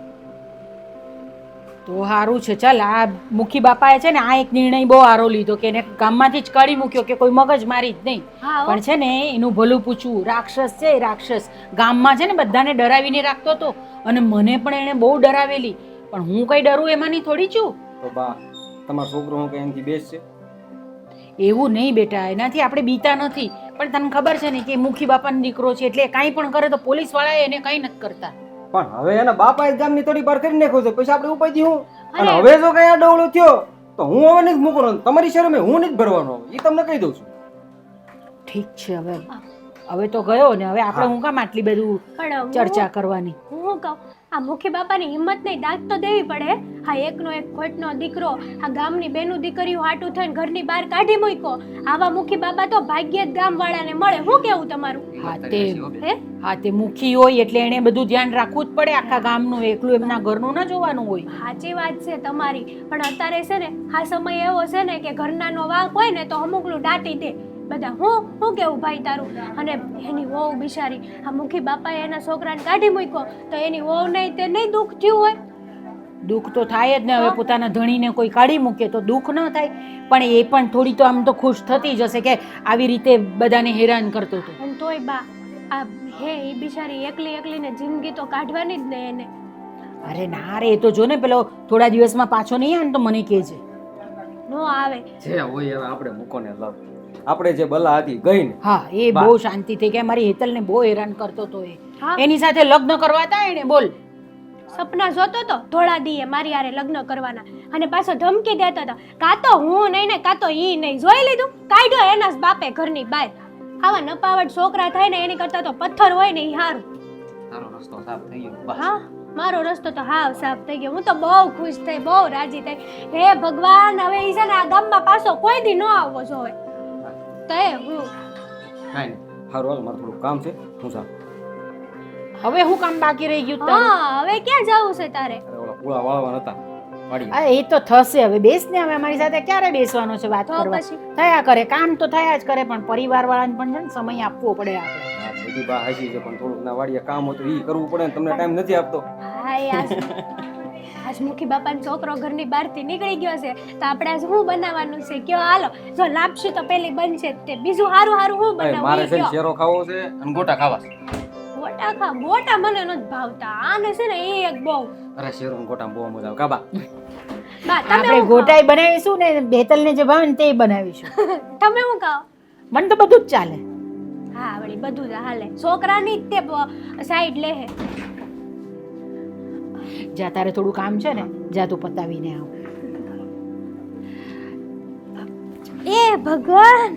તો સારું છે. ચાલ, આ મુખી બાપાએ છે ને આ એક નિર્ણય બહુ સારો લીધો કે એને ગામમાંથી જ કાઢી મૂક્યો કે કોઈ મગજ મારી જ નહીં. હા હો. પણ છે ને એનું ભલું પૂછવું. રાક્ષસ છે એ રાક્ષસ. ગામમાં છે ને બધાને ડરાવીને રાખતો હતો અને મને પણ એણે બહુ ડરાવેલી. પણ હું કઈ ડરું એમાંની થોડી છું. તો બા તમારો છોકરો હું કઈ એમથી બેસ છે? એવું નહીં બેટા, એનાથી આપણે બીતા નથી. પણ તને ખબર છે ને કે મુખી બાપાનો દીકરો છે એટલે કાંઈ પણ કરે તો પોલીસ વાળા એને કંઈ નથી કરતા. પણ હવે એના બાપાએ ગામની તોડી પાર કરી નાખ્યો છે, પછી આપણે ઉપાય હું. અને અરે. હવે જો કઈ આ ડવળો થયો તો હું હવે નથી મૂકવાનો, તમારી શરમે હું નથી ભરવાનો, એ તમને કહી દઉં છું. ઠીક છે, હવે તો ગયો ને, હવે આપણે હું કામ આટલી બધું પણ ચર્ચા કરવાની? હું કહું આ મુખી બાપાની હિંમત નહીં, દાંત તો દેવી પડે. હા, એકનો એક ખોટનો દીકરો આ ગામની બેનું દીકરીઓ હાટું થઈને ઘરની બહાર કાઢી મૂક્યો. આવા મુખી બાપા તો ભાગ્યે જ ગામવાળાને મળે. શું કેવું તમારું? હે? હા તે મુખી હોય એટલે એને બધું ધ્યાન રાખવું જ પડે. આખા ગામનું એકલું એમના ઘરનું ના જોવાનું હોય. સાચી વાત છે તમારી. પણ અત્યારે છે ને આ સમય એવો છે ને કે ઘરનાનો વાંક હોય ને તો અમુકનું દાટી દે બધા. હું કેવું ભાઈ તારું? અને એની વહુ બિચારી આ મુખી બાપાએ એના છોકરાને કાઢી મૂક્યો તો એની વહુ નહીં તે નહીં દુઃખ થયું હોય? દુઃખ તો થાય જ ને. હવે પોતાના ધણીને કોઈ કાઢી મૂકે તો દુઃખ ન થાય, પણ એ પણ થોડી તો આમ તો ખુશ થતી જ હશે કે આવી રીતે બધાને હેરાન કરતો હતો. અને તોય બા આ હે એ બિચારી એકલીને જિંદગી તો કાઢવાની જ ને એને. અરે ના રે, એ તો જો ને પેલો થોડા દિવસમાં પાછો નહીં આવે ને તો મને કહેજે. નો આવે જે હોય હવે આપણે મૂકો ને લવ. આપણે જે બલા હતી ગઈ ને. હા, એ બહુ શાંતિ થઈ ગઈ. મારી હેતલને બહુ હેરાન કરતો હતો એ. હા. એની સાથે લગ્ન કરવા હતા એને, બોલ. સપના જોતો તો ધોળા દીએ મારી હારે લગ્ન કરવાના અને પાછો ધમકી દેતો હતો કાં તો હું નહીં ને કાં તો ઈ નહીં. જોઈ લીધું? કાઢ્યો એના જ બાપે ઘરની બહાર. આવા નપાવટ છોકરા થાય ને એની કરતા તો પથ્થર હોય ને ઈ હારું. તારો રસ્તો સાફ થઈ ગયો બસ. હા, મારો રસ્તો તો હાવ સાફ થઈ ગયો. હું તો બહુ ખુશ થઈ, બહુ રાજી થઈ. હે ભગવાન, હવે ઈ છે ને આ ગામમાં પાછો કોઈ દી ન આવવો જોઈએ. તો હું કાંઈ નહીં સારું હાલ મારે થોડું કામ છે હું જાઉં. હવે હું કામ બાકી રહી ગયું તારું? હા હવે ક્યાં જવું છે તારે અરે ઓલા પૂળા વાળવા હતા વાડી. આ એ તો થશે. હવે બેસ ને, હવે અમારી સાથે ક્યારે બેસવાનો છે વાત તો કરવા? પછી? થયા કરે, કામ તો થયા જ કરે, પણ પરિવાર વાળાને પણ છે ને સમય આપવો પડે આપણે. હા, બધી બા હાચી છે પણ થોડુંક ના વાડીએ કામ હતું એ કરવું પડે ને તમને ટાઈમ નથી આપતો. હા એ આજ મુખી બાપાનો છોકરો ઘરની બહારથી નીકળી ગયો છે તો આપણે આજ શું બનાવવાનું છે કયો હાલો. જો લાપસી તો પેલી બનશે જ તે, બીજું હારું હારું શું મારે બનાવવું છે ને કયો? શેરો ખાવો છે અને ગોટા ખાવા છે. ગોટા મને નથી ભાવતા, આને છે ને એ એક બહુ. અરે શેરો ને ગોટા બહુ મજા આવે કાબા. બા તમે આપણે શું ગોટાઈ બનાવીશું ને, બેતલને જે ભાવે ને તે બનાવીશું. ખાઓ? તમે શું ખાઓ? મને તો બધું જ ચાલે. હા વળી બધું જ હાલે, છોકરાની જ તે સાઈડ લે હે. જ્યાં તારે થોડું કામ છે ને, જા તું પતાવીને આવ. એ ભગવાન,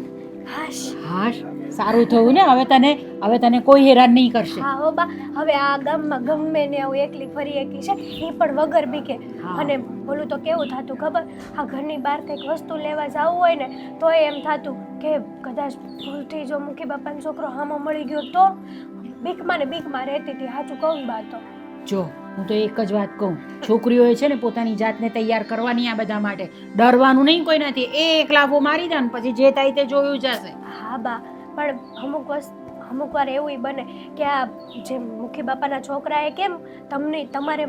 હાશ. હાશ, સારું થયું ને. હવે તને કોઈ હેરાન નહીં કરશે. હા હો બા, હવે આ ગામમાં ગમે ને આવું એકલી ફરી એકલી છે એ પણ વગર બીકે. હા. અને બોલું તો કેવું થતું ખબર, આ ઘરની બહાર કંઈક વસ્તુ લેવા જવું હોય ને તોય એમ થતું કે કદાચ ભૂલથી જો મુખી બાપાનો છોકરો હામો મળી ગયો તો બીકમાં ને બીકમાં રહેતી હતી. સાચું કહું બા તો. જો હું તો એક જ વાત કહું, છોકરીઓએ છે ને પોતાની જાતને તૈયાર કરવાની આ બધા માટે. ડરવાનું નહીં કોઈ નથી. એક લાફો મારી દે ને પછી જે થાય તે જોયું જશે. હા બા, પણ અમુક વાર એવું બને કે આ જે મુખી બાપાના છોકરાએ કેમ તમારે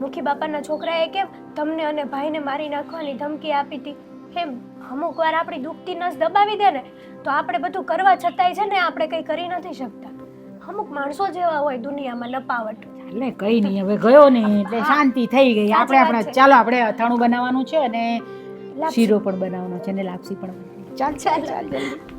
મુખી બાપાના છોકરાએ કેમ તમને અને ભાઈને મારી નાખવાની ધમકી આપી હતી, એમ અમુક વાર આપણી દુખતી નસ દબાવી દે ને તો આપણે બધું કરવા છતાંય છે ને આપણે કંઈ કરી નથી શકતા. અમુક માણસો જેવા હોય દુનિયામાં નપાવટ. એટલે કઈ નહીં, હવે ગયો ને એટલે શાંતિ થઈ ગઈ. સાચી વાત છે. ચાલો આપણે અથાણું બનાવવાનું છે અને લાપસી. શીરો પણ બનાવવાનો છે ને લાપસી પણ. ચાલ ચાલ ચાલ જલ્દી.